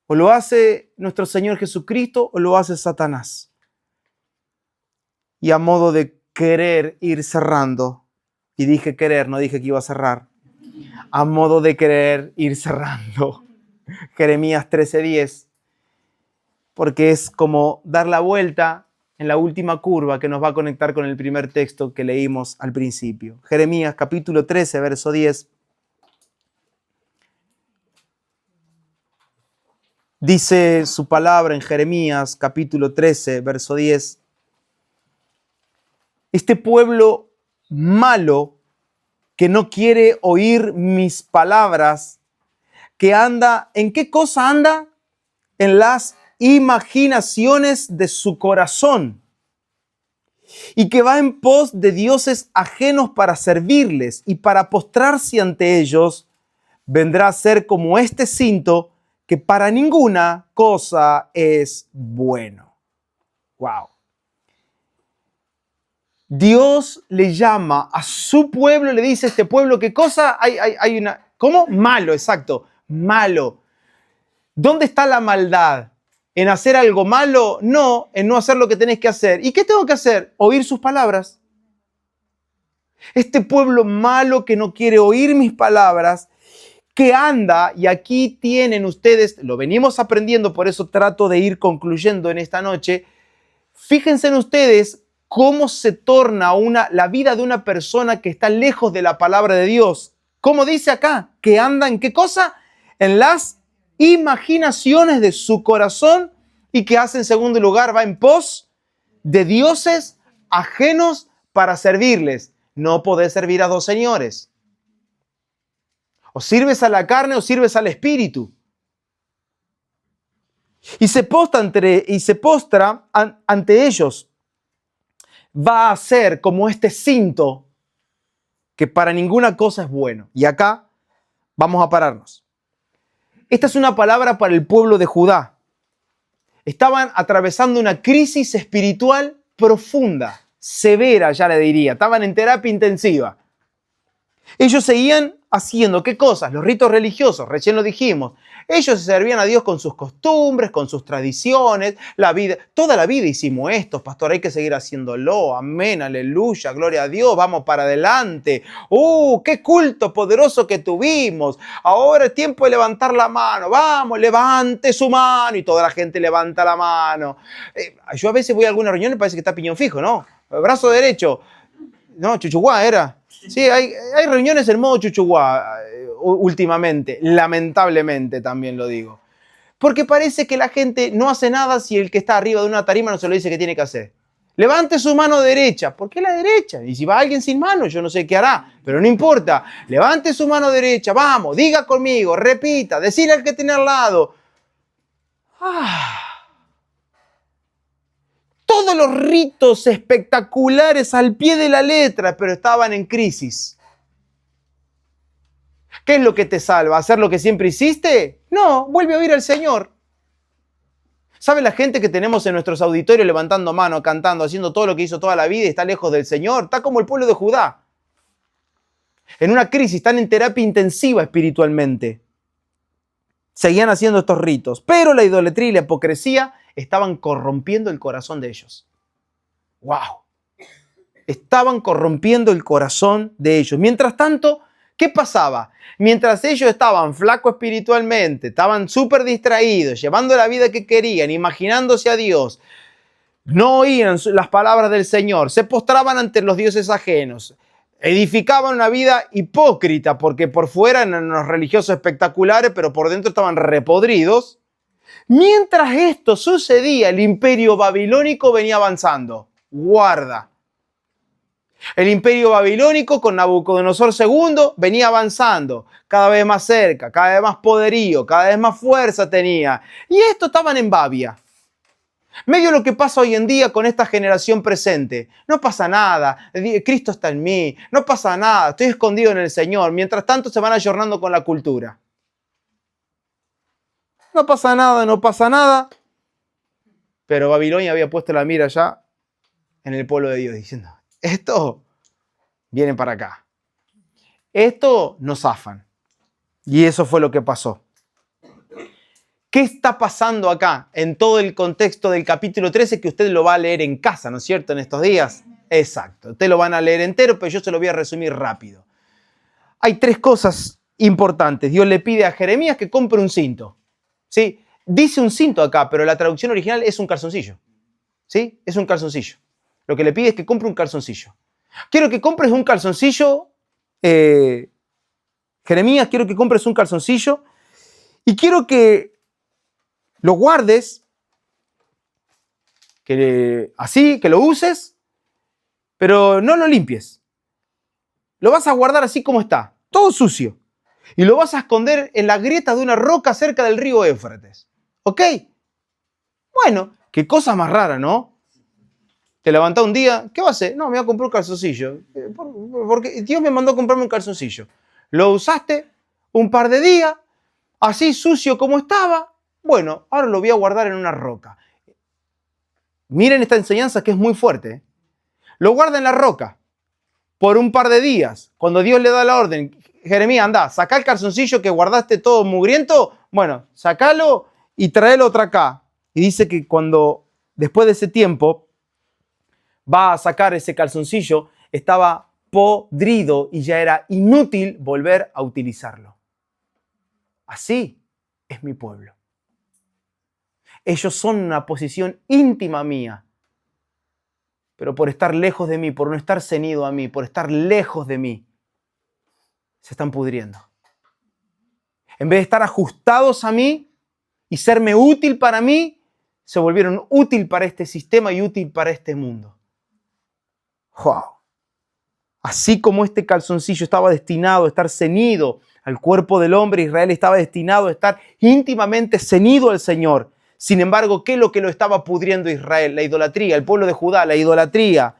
O lo hace nuestro Señor Jesucristo o lo hace Satanás. Y a modo de querer ir cerrando, y dije querer, no dije que iba a cerrar, a modo de querer ir cerrando, Jeremías 13:10, porque es como dar la vuelta en la última curva que nos va a conectar con el primer texto que leímos al principio. Jeremías capítulo 13, verso 10. Dice su palabra en Jeremías capítulo 13, verso 10. Este pueblo malo que no quiere oír mis palabras, que anda, ¿en qué cosa anda? En las imaginaciones de su corazón y que va en pos de dioses ajenos para servirles y para postrarse ante ellos, vendrá a ser como este cinto que para ninguna cosa es bueno. Wow. Dios le llama a su pueblo, le dice a este pueblo, ¿qué cosa? Hay una, ¿cómo? Malo, exacto, malo. ¿Dónde está la maldad? ¿En hacer algo malo? No, en no hacer lo que tenés que hacer. ¿Y qué tengo que hacer? Oír sus palabras. Este pueblo malo que no quiere oír mis palabras, que anda, y aquí tienen ustedes, lo venimos aprendiendo, por eso trato de ir concluyendo en esta noche. Fíjense en ustedes cómo se torna la vida de una persona que está lejos de la palabra de Dios. ¿Cómo dice acá? Que anda en qué cosa? En las imaginaciones de su corazón y que hace en segundo lugar, va en pos de dioses ajenos para servirles. No podés servir a dos señores. O sirves a la carne o sirves al espíritu. Y se postra ante ellos. Va a ser como este cinto que para ninguna cosa es bueno. Y acá vamos a pararnos. Esta es una palabra para el pueblo de Judá. Estaban atravesando una crisis espiritual profunda, severa ya le diría. Estaban en terapia intensiva. Ellos seguían haciendo, ¿qué cosas? Los ritos religiosos, recién lo dijimos. Ellos se servían a Dios con sus costumbres, con sus tradiciones, la vida. Toda la vida hicimos esto, pastor, hay que seguir haciéndolo. Amén, aleluya, gloria a Dios, vamos para adelante. ¡Qué culto poderoso que tuvimos! Ahora es tiempo de levantar la mano. Vamos, levante su mano. Y toda la gente levanta la mano. Yo a veces voy a alguna reunión y parece que está piñón fijo, ¿no? Brazo derecho. No, chuchuguá era. Sí, hay reuniones en modo chuchuguá últimamente, lamentablemente también lo digo. Porque parece que la gente no hace nada si el que está arriba de una tarima no se lo dice que tiene que hacer. Levante su mano derecha. ¿Por qué la derecha? Y si va alguien sin mano, yo no sé qué hará, pero no importa. Levante su mano derecha, vamos, diga conmigo, repita, decirle al que tiene al lado. Todos los ritos espectaculares al pie de la letra, pero estaban en crisis. ¿Qué es lo que te salva? ¿Hacer lo que siempre hiciste? No, vuelve a oír al Señor. ¿Sabe la gente que tenemos en nuestros auditorios levantando mano, cantando, haciendo todo lo que hizo toda la vida y está lejos del Señor? Está como el pueblo de Judá. En una crisis, están en terapia intensiva espiritualmente. Seguían haciendo estos ritos, pero la idolatría y la hipocresía estaban corrompiendo el corazón de ellos. ¡Wow! Estaban corrompiendo el corazón de ellos. Mientras tanto, ¿qué pasaba? Mientras ellos estaban flacos espiritualmente, estaban súper distraídos, llevando la vida que querían, imaginándose a Dios, no oían las palabras del Señor, se postraban ante los dioses ajenos, edificaban una vida hipócrita, porque por fuera eran unos religiosos espectaculares, pero por dentro estaban repodridos. Mientras esto sucedía, el imperio babilónico venía avanzando. Guarda. El imperio babilónico con Nabucodonosor II venía avanzando, cada vez más cerca, cada vez más poderío, cada vez más fuerza tenía. Y estos estaban en Babia. Medio lo que pasa hoy en día con esta generación presente. No pasa nada, Cristo está en mí, no pasa nada, estoy escondido en el Señor. Mientras tanto se van ayornando con la cultura. No pasa nada, no pasa nada. Pero Babilonia había puesto la mira ya en el pueblo de Dios diciendo, esto viene para acá. Esto nos zafan. Y eso fue lo que pasó. ¿Qué está pasando acá en todo el contexto del capítulo 13 que usted lo va a leer en casa, ¿no es cierto? En estos días. Exacto. Usted lo van a leer entero, pero yo se lo voy a resumir rápido. Hay 3 cosas importantes. Dios le pide a Jeremías que compre un cinto. ¿Sí? Dice un cinto acá, pero la traducción original es un calzoncillo. ¿Sí? Es un calzoncillo. Lo que le pide es que compre un calzoncillo. Quiero que compres un calzoncillo. Jeremías, quiero que compres un calzoncillo. Y quiero que lo guardes, así, que lo uses, pero no lo limpies. Lo vas a guardar así como está, todo sucio. Y lo vas a esconder en la grieta de una roca cerca del río Éufrates. ¿Ok? Bueno, qué cosa más rara, ¿no? Te levantás un día, ¿qué vas a hacer? No, me voy a comprar un calzoncillo. Porque Dios me mandó a comprarme un calzoncillo. Lo usaste un par de días, así sucio como estaba. Bueno, ahora lo voy a guardar en una roca. Miren esta enseñanza que es muy fuerte. Lo guarda en la roca por un par de días. Cuando Dios le da la orden, Jeremías, anda, saca el calzoncillo que guardaste todo mugriento. Bueno, sacalo y tráelo otra acá. Y dice que cuando, después de ese tiempo, va a sacar ese calzoncillo, estaba podrido y ya era inútil volver a utilizarlo. Así es mi pueblo. Ellos son una posición íntima mía, pero por estar lejos de mí, por no estar ceñido a mí, por estar lejos de mí, se están pudriendo. En vez de estar ajustados a mí y serme útil para mí, se volvieron útil para este sistema y útil para este mundo. ¡Wow! Así como este calzoncillo estaba destinado a estar ceñido al cuerpo del hombre, Israel estaba destinado a estar íntimamente ceñido al Señor. Sin embargo, ¿qué es lo que lo estaba pudriendo Israel? La idolatría, el pueblo de Judá, la idolatría.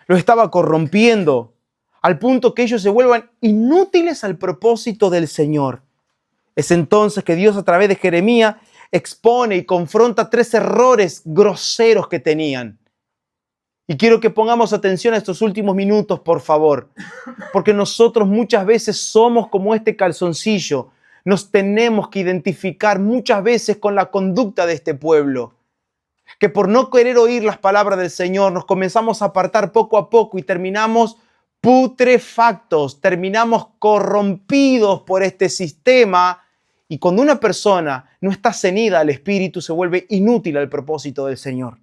Lo estaba corrompiendo al punto que ellos se vuelvan inútiles al propósito del Señor. Es entonces que Dios a través de Jeremías expone y confronta 3 errores groseros que tenían. Y quiero que pongamos atención a estos últimos minutos, por favor, porque nosotros muchas veces somos como este calzoncillo. Nos tenemos que identificar muchas veces con la conducta de este pueblo, que por no querer oír las palabras del Señor nos comenzamos a apartar poco a poco y terminamos putrefactos, terminamos corrompidos por este sistema. Y cuando una persona no está ceñida al Espíritu, se vuelve inútil al propósito del Señor.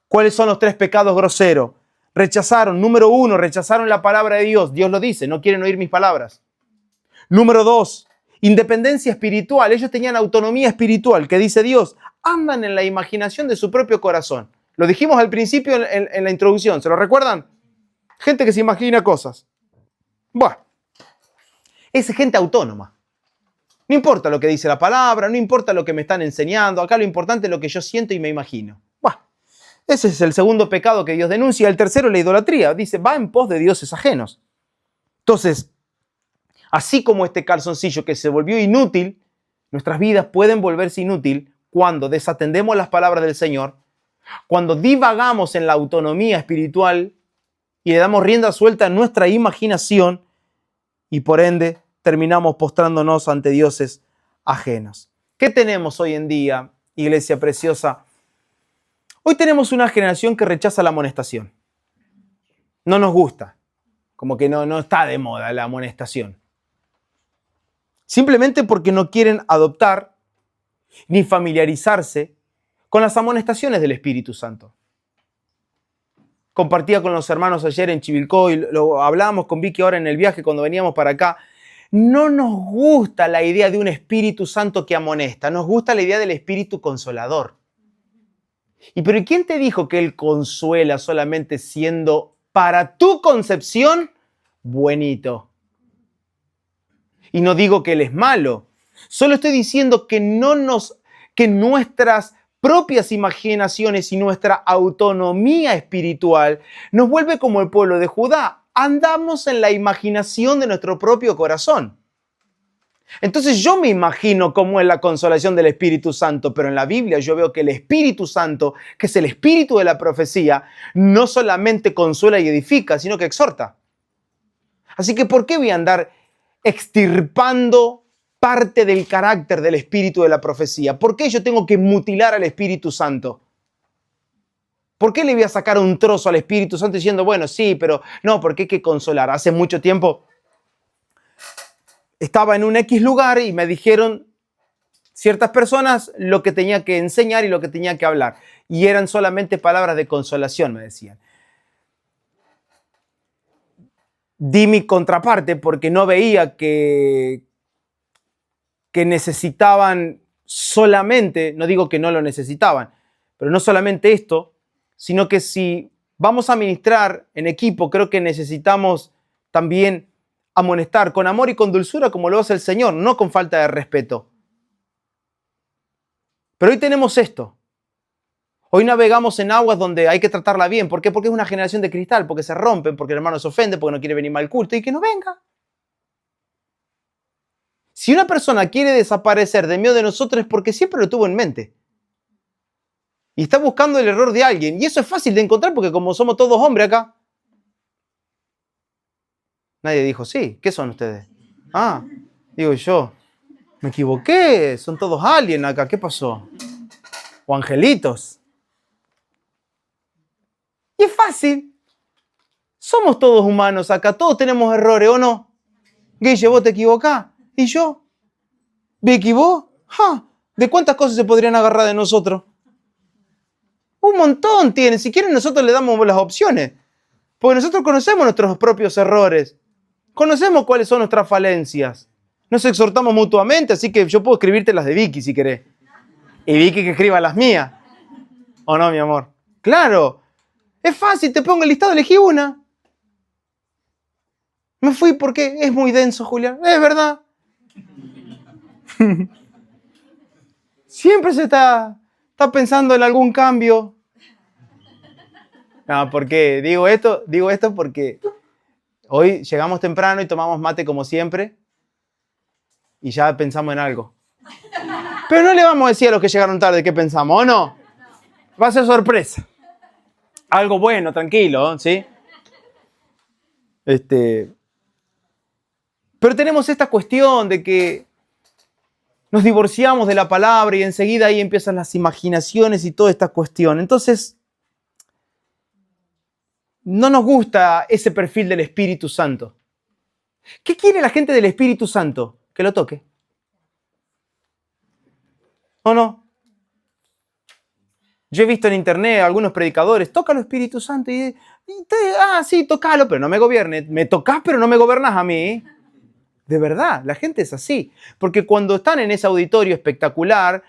¿Cuáles son los 3 pecados groseros? Rechazaron, número 1, rechazaron la palabra de Dios. Dios lo dice, no quieren oír mis palabras. Número 2, independencia espiritual. Ellos tenían autonomía espiritual, que dice Dios, andan en la imaginación de su propio corazón. Lo dijimos al principio en la introducción, ¿se lo recuerdan? Gente que se imagina cosas. Bueno, es gente autónoma. No importa lo que dice la palabra, no importa lo que me están enseñando, acá lo importante es lo que yo siento y me imagino. Bueno, ese es el segundo pecado que Dios denuncia. El tercero, la idolatría. Dice, va en pos de dioses ajenos. Entonces, así como este calzoncillo que se volvió inútil, nuestras vidas pueden volverse inútil cuando desatendemos las palabras del Señor, cuando divagamos en la autonomía espiritual y le damos rienda suelta a nuestra imaginación y por ende terminamos postrándonos ante dioses ajenos. ¿Qué tenemos hoy en día, iglesia preciosa? Hoy tenemos una generación que rechaza la amonestación. No nos gusta, como que no está de moda la amonestación. Simplemente porque no quieren adoptar ni familiarizarse con las amonestaciones del Espíritu Santo. Compartía con los hermanos ayer en Chivilcoy, lo hablábamos con Vicky ahora en el viaje cuando veníamos para acá. No nos gusta la idea de un Espíritu Santo que amonesta, nos gusta la idea del Espíritu Consolador. Pero ¿quién te dijo que Él consuela solamente siendo para tu concepción buenito? Y no digo que Él es malo, solo estoy diciendo que que nuestras propias imaginaciones y nuestra autonomía espiritual nos vuelve como el pueblo de Judá. Andamos en la imaginación de nuestro propio corazón. Entonces yo me imagino cómo es la consolación del Espíritu Santo, pero en la Biblia yo veo que el Espíritu Santo, que es el espíritu de la profecía, no solamente consuela y edifica, sino que exhorta. Así que ¿por qué voy a andar extirpando parte del carácter del espíritu de la profecía? ¿Por qué yo tengo que mutilar al Espíritu Santo? ¿Por qué le voy a sacar un trozo al Espíritu Santo diciendo, bueno, sí, pero no, porque hay que consolar? Hace mucho tiempo estaba en un X lugar y me dijeron ciertas personas lo que tenía que enseñar y lo que tenía que hablar. Y eran solamente palabras de consolación, me decían. Di mi contraparte porque no veía que necesitaban solamente, no digo que no lo necesitaban, pero no solamente esto, sino que si vamos a ministrar en equipo, creo que necesitamos también amonestar con amor y con dulzura como lo hace el Señor, no con falta de respeto. Pero hoy tenemos esto. Hoy navegamos en aguas donde hay que tratarla bien. ¿Por qué? Porque es una generación de cristal, porque se rompen, porque el hermano se ofende, porque no quiere venir mal al culto y que no venga. Si una persona quiere desaparecer de medio de nosotros es porque siempre lo tuvo en mente. Y está buscando el error de alguien. Y eso es fácil de encontrar porque como somos todos hombres acá. Nadie dijo, sí, ¿qué son ustedes? Ah, digo yo, me equivoqué, son todos aliens acá, ¿qué pasó? O angelitos. Y es fácil. Somos todos humanos acá, todos tenemos errores, ¿o no? Guille, vos te equivocás. ¿Y yo? ¿Vicky, vos? ¿De cuántas cosas se podrían agarrar de nosotros? Un montón tienen. Si quieren nosotros le damos las opciones. Porque nosotros conocemos nuestros propios errores. Conocemos cuáles son nuestras falencias. Nos exhortamos mutuamente, así que yo puedo escribirte las de Vicky si querés. Y Vicky que escriba las mías. ¿O no, mi amor? Claro. Es fácil, te pongo el listado, elegí una. Me fui porque es muy denso, Julián. Es verdad. Siempre se está pensando en algún cambio. No, ¿por qué? Digo esto porque hoy llegamos temprano y tomamos mate como siempre y ya pensamos en algo. Pero no le vamos a decir a los que llegaron tarde qué pensamos, ¿o no? Va a ser sorpresa. Algo bueno, tranquilo, ¿sí? Pero tenemos esta cuestión de que nos divorciamos de la palabra y enseguida ahí empiezan las imaginaciones y toda esta cuestión. Entonces, no nos gusta ese perfil del Espíritu Santo. ¿Qué quiere la gente del Espíritu Santo? Que lo toque. ¿O no? Yo he visto en internet algunos predicadores, toca al Espíritu Santo sí, tocalo, pero no me gobierne. Me tocas, pero no me gobernás a mí. De verdad, la gente es así. Porque cuando están en ese auditorio espectacular,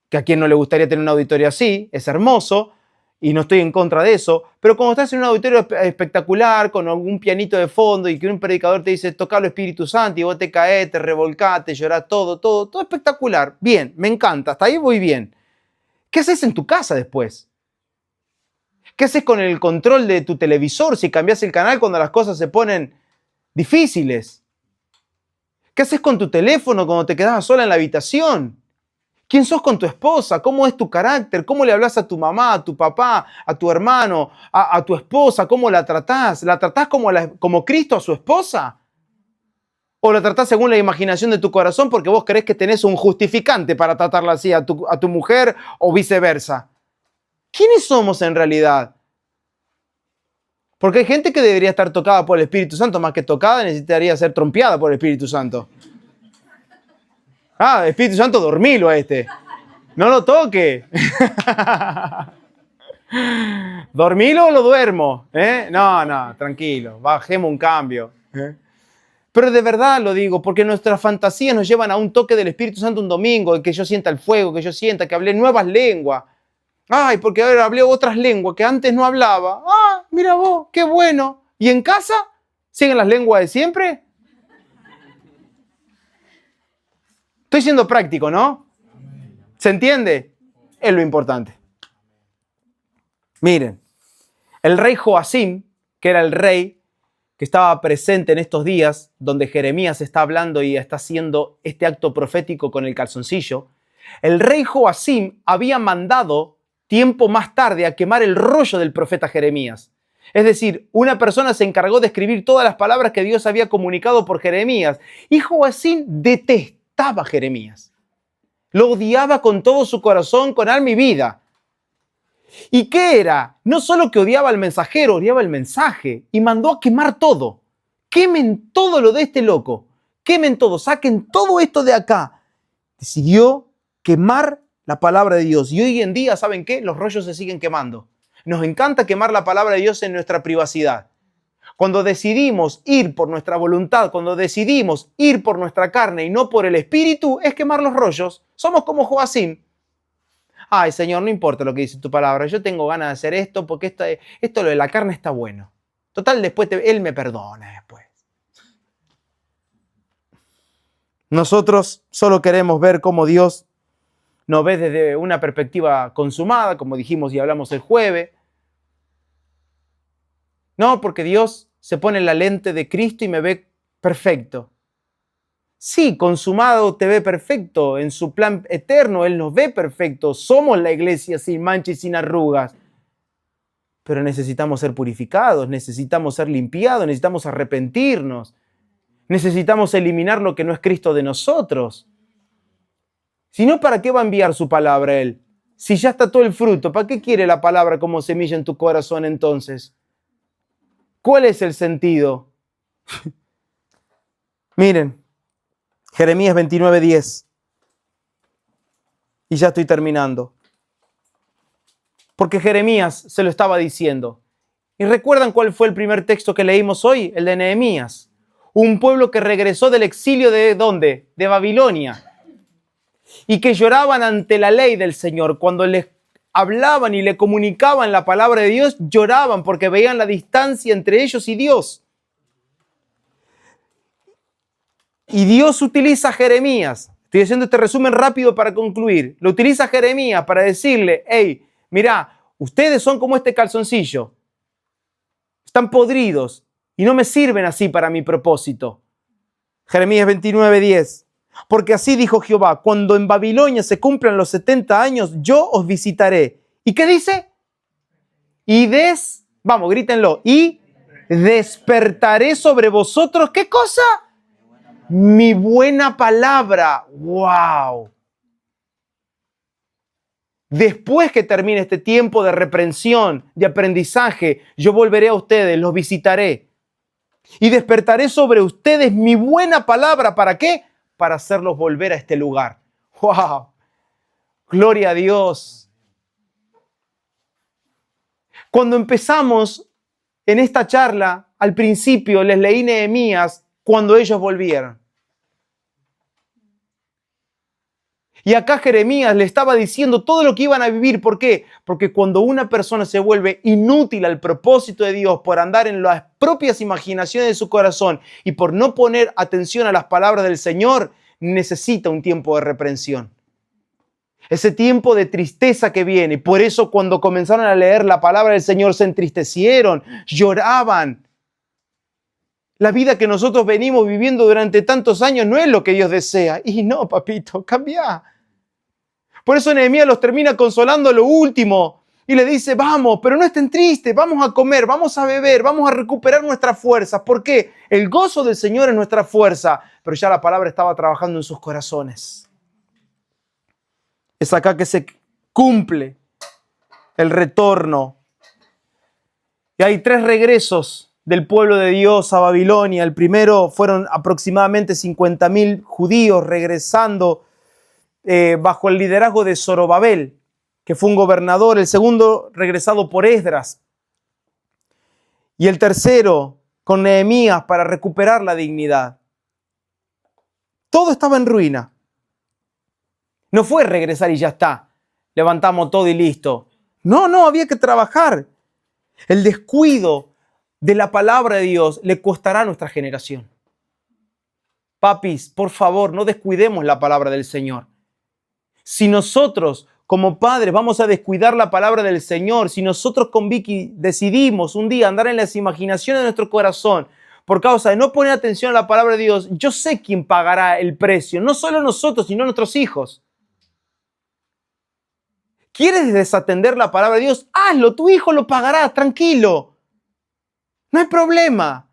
que a quien no le gustaría tener un auditorio así, es hermoso, y no estoy en contra de eso, pero cuando estás en un auditorio espectacular, con algún pianito de fondo y que un predicador te dice, toca lo Espíritu Santo y vos te caes, te revolcás, te llorás, todo espectacular. Bien, me encanta, hasta ahí voy bien. ¿Qué haces en tu casa después? ¿Qué haces con el control de tu televisor si cambias el canal cuando las cosas se ponen difíciles? ¿Qué haces con tu teléfono cuando te quedas sola en la habitación? ¿Quién sos con tu esposa? ¿Cómo es tu carácter? ¿Cómo le hablas a tu mamá, a tu papá, a tu hermano, a tu esposa? ¿Cómo la tratás? ¿La tratás como Cristo a su esposa? ¿O la tratás según la imaginación de tu corazón porque vos creés que tenés un justificante para tratarla así a tu mujer o viceversa? ¿Quiénes somos en realidad? Porque hay gente que debería estar tocada por el Espíritu Santo, más que tocada, necesitaría ser trompeada por el Espíritu Santo. Espíritu Santo, dormilo a este. No lo toque. ¿Dormilo o lo duermo? No, tranquilo, bajemos un cambio. Pero de verdad lo digo, porque nuestras fantasías nos llevan a un toque del Espíritu Santo un domingo, que yo sienta el fuego, que yo sienta que hablé nuevas lenguas. Ay, porque ahora hablé otras lenguas que antes no hablaba. Mira vos, qué bueno. ¿Y en casa? ¿Siguen las lenguas de siempre? Estoy siendo práctico, ¿no? ¿Se entiende? Es lo importante. Miren, el rey Joacim, que era el rey que estaba presente en estos días, donde Jeremías está hablando y está haciendo este acto profético con el calzoncillo, el rey Joacim había mandado tiempo más tarde a quemar el rollo del profeta Jeremías. Es decir, una persona se encargó de escribir todas las palabras que Dios había comunicado por Jeremías. Y Joacim detestaba a Jeremías. Lo odiaba con todo su corazón, con alma y vida. ¿Y qué era? No solo que odiaba al mensajero, odiaba el mensaje y mandó a quemar todo. Quemen todo lo de este loco. Quemen todo, saquen todo esto de acá. Decidió quemar la palabra de Dios. Y hoy en día, ¿saben qué? Los rollos se siguen quemando. Nos encanta quemar la palabra de Dios en nuestra privacidad. Cuando decidimos ir por nuestra voluntad, cuando decidimos ir por nuestra carne y no por el espíritu, es quemar los rollos. Somos como Joacim. Ay, Señor, no importa lo que dice tu palabra. Yo tengo ganas de hacer esto porque esto lo de la carne está bueno. Total, después Él me perdona después. Nosotros solo queremos ver cómo Dios nos ve desde una perspectiva consumada, como dijimos y hablamos el jueves. No, porque Dios se pone la lente de Cristo y me ve perfecto. Sí, consumado te ve perfecto. En su plan eterno Él nos ve perfecto. Somos la iglesia sin mancha y sin arrugas. Pero necesitamos ser purificados, necesitamos ser limpiados, necesitamos arrepentirnos. Necesitamos eliminar lo que no es Cristo de nosotros. Si no, ¿para qué va a enviar su palabra a Él? Si ya está todo el fruto, ¿para qué quiere la palabra como semilla en tu corazón entonces? ¿Cuál es el sentido? Miren, Jeremías 29:10. Y ya estoy terminando. Porque Jeremías se lo estaba diciendo. ¿Y recuerdan cuál fue el primer texto que leímos hoy? El de Nehemías. Un pueblo que regresó del exilio ¿de dónde? De Babilonia. Y que lloraban ante la ley del Señor. Cuando les hablaban y le comunicaban la palabra de Dios, lloraban porque veían la distancia entre ellos y Dios. Y Dios utiliza a Jeremías. Estoy haciendo este resumen rápido para concluir. Lo utiliza a Jeremías para decirle, hey, mirá, ustedes son como este calzoncillo. Están podridos y no me sirven así para mi propósito. Jeremías 29:10. Porque así dijo Jehová, cuando en Babilonia se cumplan los 70 años, yo os visitaré. ¿Y qué dice? Vamos, grítenlo. Y despertaré sobre vosotros, ¿qué cosa? Mi buena palabra. ¡Wow! Después que termine este tiempo de reprensión, de aprendizaje, yo volveré a ustedes, los visitaré. Y despertaré sobre ustedes mi buena palabra. ¿Para qué? Para hacerlos volver a este lugar. ¡Wow! Gloria a Dios. Cuando empezamos en esta charla, al principio les leí Nehemías cuando ellos volvieron. Y acá Jeremías le estaba diciendo todo lo que iban a vivir. ¿Por qué? Porque cuando una persona se vuelve inútil al propósito de Dios por andar en las propias imaginaciones de su corazón y por no poner atención a las palabras del Señor, necesita un tiempo de reprensión. Ese tiempo de tristeza que viene. Por eso cuando comenzaron a leer la palabra del Señor se entristecieron, lloraban. La vida que nosotros venimos viviendo durante tantos años no es lo que Dios desea. Y no, papito, cambia. Por eso Nehemías los termina consolando lo último y le dice, vamos, pero no estén tristes, vamos a comer, vamos a beber, vamos a recuperar nuestras fuerzas. ¿Por qué? El gozo del Señor es nuestra fuerza, pero ya la palabra estaba trabajando en sus corazones. Es acá que se cumple el retorno. Y hay 3 regresos del pueblo de Dios a Babilonia. El primero fueron aproximadamente 50.000 judíos regresando bajo el liderazgo de Zorobabel, que fue un gobernador. El segundo regresado por Esdras. Y el tercero con Nehemías para recuperar la dignidad. Todo estaba en ruina. No fue regresar y ya está. Levantamos todo y listo. No, había que trabajar. El descuido de la palabra de Dios le costará a nuestra generación. Papis, por favor, no descuidemos la palabra del Señor. Si nosotros como padres vamos a descuidar la palabra del Señor, si nosotros con Vicky decidimos un día andar en las imaginaciones de nuestro corazón por causa de no poner atención a la palabra de Dios, yo sé quién pagará el precio, no solo nosotros, sino nuestros hijos. ¿Quieres desatender la palabra de Dios? Hazlo, tu hijo lo pagará, tranquilo. No hay problema.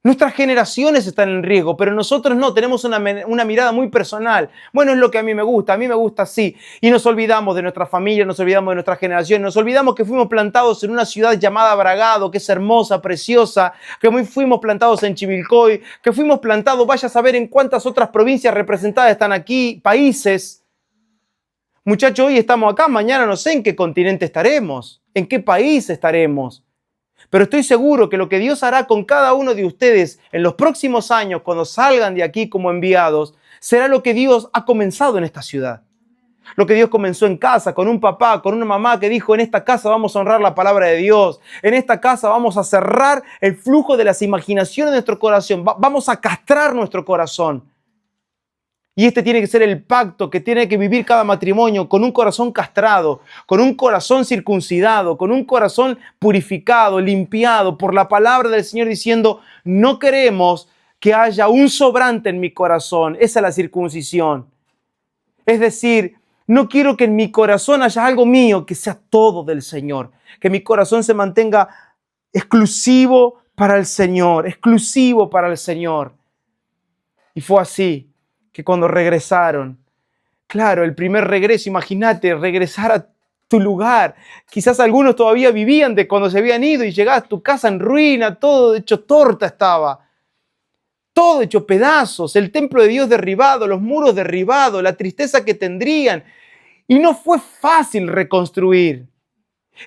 Nuestras generaciones están en riesgo, pero nosotros no, tenemos una mirada muy personal. Bueno, es lo que a mí me gusta así. Y nos olvidamos de nuestra familia, nos olvidamos de nuestra generación, nos olvidamos que fuimos plantados en una ciudad llamada Bragado, que es hermosa, preciosa, que fuimos plantados en Chivilcoy, que fuimos plantados, vaya a saber en cuántas otras provincias representadas están aquí, países. Muchachos, hoy estamos acá, mañana no sé en qué continente estaremos, en qué país estaremos. Pero estoy seguro que lo que Dios hará con cada uno de ustedes en los próximos años, cuando salgan de aquí como enviados, será lo que Dios ha comenzado en esta ciudad. Lo que Dios comenzó en casa, con un papá, con una mamá que dijo, en esta casa vamos a honrar la palabra de Dios. En esta casa vamos a cerrar el flujo de las imaginaciones de nuestro corazón. Vamos a castrar nuestro corazón. Y este tiene que ser el pacto que tiene que vivir cada matrimonio, con un corazón castrado, con un corazón circuncidado, con un corazón purificado, limpiado por la palabra del Señor, diciendo, no queremos que haya un sobrante en mi corazón. Esa es la circuncisión. Es decir, no quiero que en mi corazón haya algo mío, que sea todo del Señor. Que mi corazón se mantenga exclusivo para el Señor, exclusivo para el Señor. Y fue así que cuando regresaron, claro, el primer regreso, imagínate, regresar a tu lugar. Quizás algunos todavía vivían de cuando se habían ido y llegabas a tu casa en ruina, todo hecho torta estaba. Todo hecho pedazos, el templo de Dios derribado, los muros derribados, la tristeza que tendrían. Y no fue fácil reconstruir.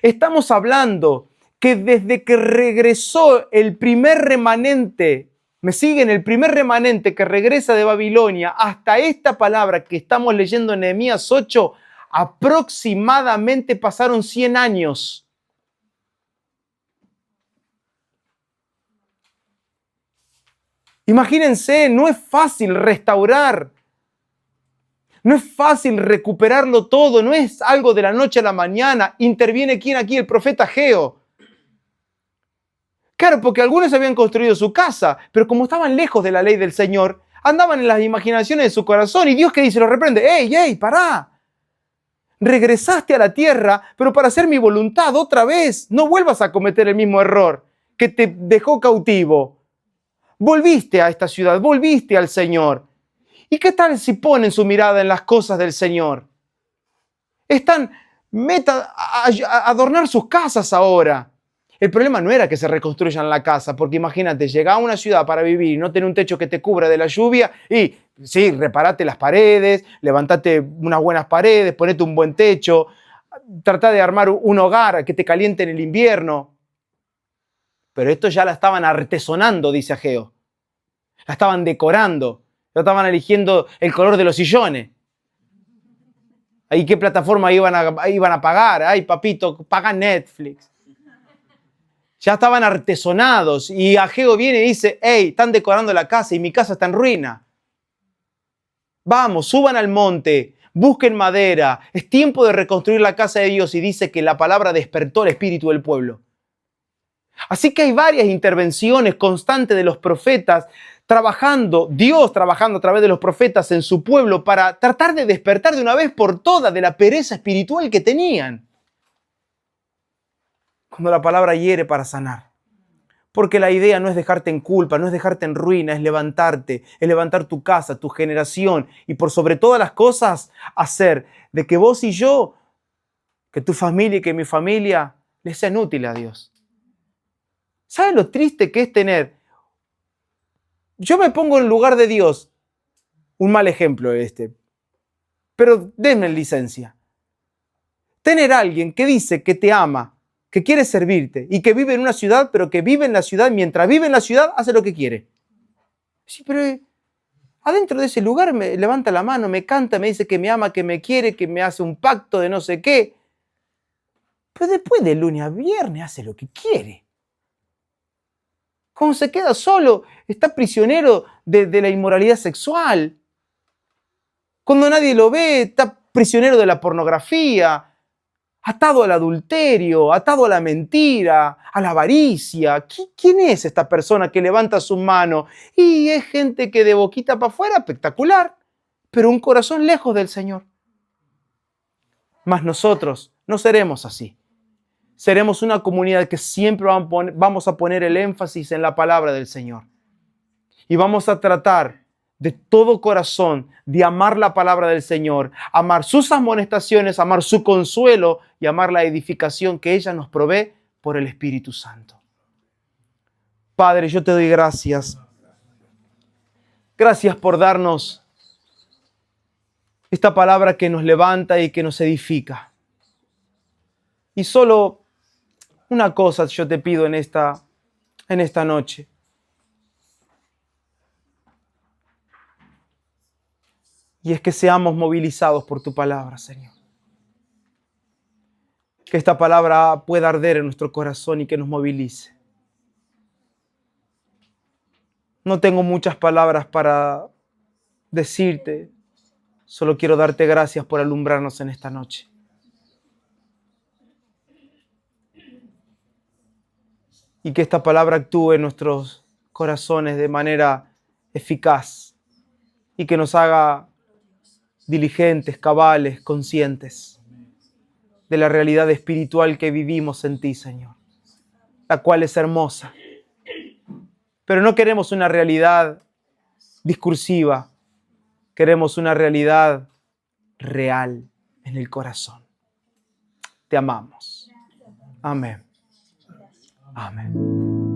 Estamos hablando que desde que regresó el primer remanente, me siguen, el primer remanente que regresa de Babilonia, hasta esta palabra que estamos leyendo en Nehemías 8, aproximadamente pasaron 100 años. Imagínense, no es fácil restaurar. No es fácil recuperarlo todo, no es algo de la noche a la mañana. Interviene ¿quién aquí? El profeta Ageo. Claro, porque algunos habían construido su casa, pero como estaban lejos de la ley del Señor, andaban en las imaginaciones de su corazón. Y Dios, ¿qué dice? Lo reprende. ¡Ey, pará! Regresaste a la tierra, pero para hacer mi voluntad otra vez. No vuelvas a cometer el mismo error que te dejó cautivo. Volviste a esta ciudad, volviste al Señor. ¿Y qué tal si ponen su mirada en las cosas del Señor? Están a adornar sus casas ahora. El problema no era que se reconstruyan la casa, porque imagínate, llegar a una ciudad para vivir y no tener un techo que te cubra de la lluvia y sí, reparate las paredes, levantate unas buenas paredes, ponete un buen techo, trata de armar un hogar que te caliente en el invierno. Pero esto ya la estaban artesonando, dice Ageo. La estaban decorando. Ya estaban eligiendo el color de los sillones. ¿Ahí qué plataforma iban a pagar? Ay, papito, paga Netflix. Ya estaban artesonados y Ageo viene y dice, hey, están decorando la casa y mi casa está en ruina. Vamos, suban al monte, busquen madera. Es tiempo de reconstruir la casa de Dios y dice que la palabra despertó el espíritu del pueblo. Así que hay varias intervenciones constantes de los profetas Dios trabajando a través de los profetas en su pueblo para tratar de despertar de una vez por todas de la pereza espiritual que tenían. Cuando la palabra hiere para sanar. Porque la idea no es dejarte en culpa, no es dejarte en ruina, es levantarte, es levantar tu casa, tu generación y por sobre todas las cosas hacer de que vos y yo, que tu familia y que mi familia les sean útiles a Dios. ¿Sabes lo triste que es tener? Yo me pongo en lugar de Dios. Un mal ejemplo pero denme licencia. Tener a alguien que dice que te ama, que quiere servirte y que vive en una ciudad, pero que vive en la ciudad, mientras vive en la ciudad, hace lo que quiere. Sí, pero adentro de ese lugar me levanta la mano, me canta, me dice que me ama, que me quiere, que me hace un pacto de no sé qué. Pero después de lunes a viernes hace lo que quiere. Cuando se queda solo, está prisionero de la inmoralidad sexual. Cuando nadie lo ve, está prisionero de la pornografía, atado al adulterio, atado a la mentira, a la avaricia. ¿Quién es esta persona que levanta su mano? Y es gente que de boquita para afuera, espectacular, pero un corazón lejos del Señor. Mas nosotros no seremos así. Seremos una comunidad que siempre vamos a poner el énfasis en la palabra del Señor. Y vamos a tratar de todo corazón de amar la palabra del Señor, amar sus amonestaciones, amar su consuelo y amar la edificación que ella nos provee por el Espíritu Santo. Padre, yo te doy gracias. Gracias por darnos esta palabra que nos levanta y que nos edifica. Y solo una cosa yo te pido en esta noche. Y es que seamos movilizados por tu palabra, Señor. Que esta palabra pueda arder en nuestro corazón y que nos movilice. No tengo muchas palabras para decirte. Solo quiero darte gracias por alumbrarnos en esta noche. Y que esta palabra actúe en nuestros corazones de manera eficaz. Y que nos haga diligentes, cabales, conscientes de la realidad espiritual que vivimos en ti, Señor, la cual es hermosa. Pero no queremos una realidad discursiva, queremos una realidad real en el corazón. Te amamos. Amén. Amén.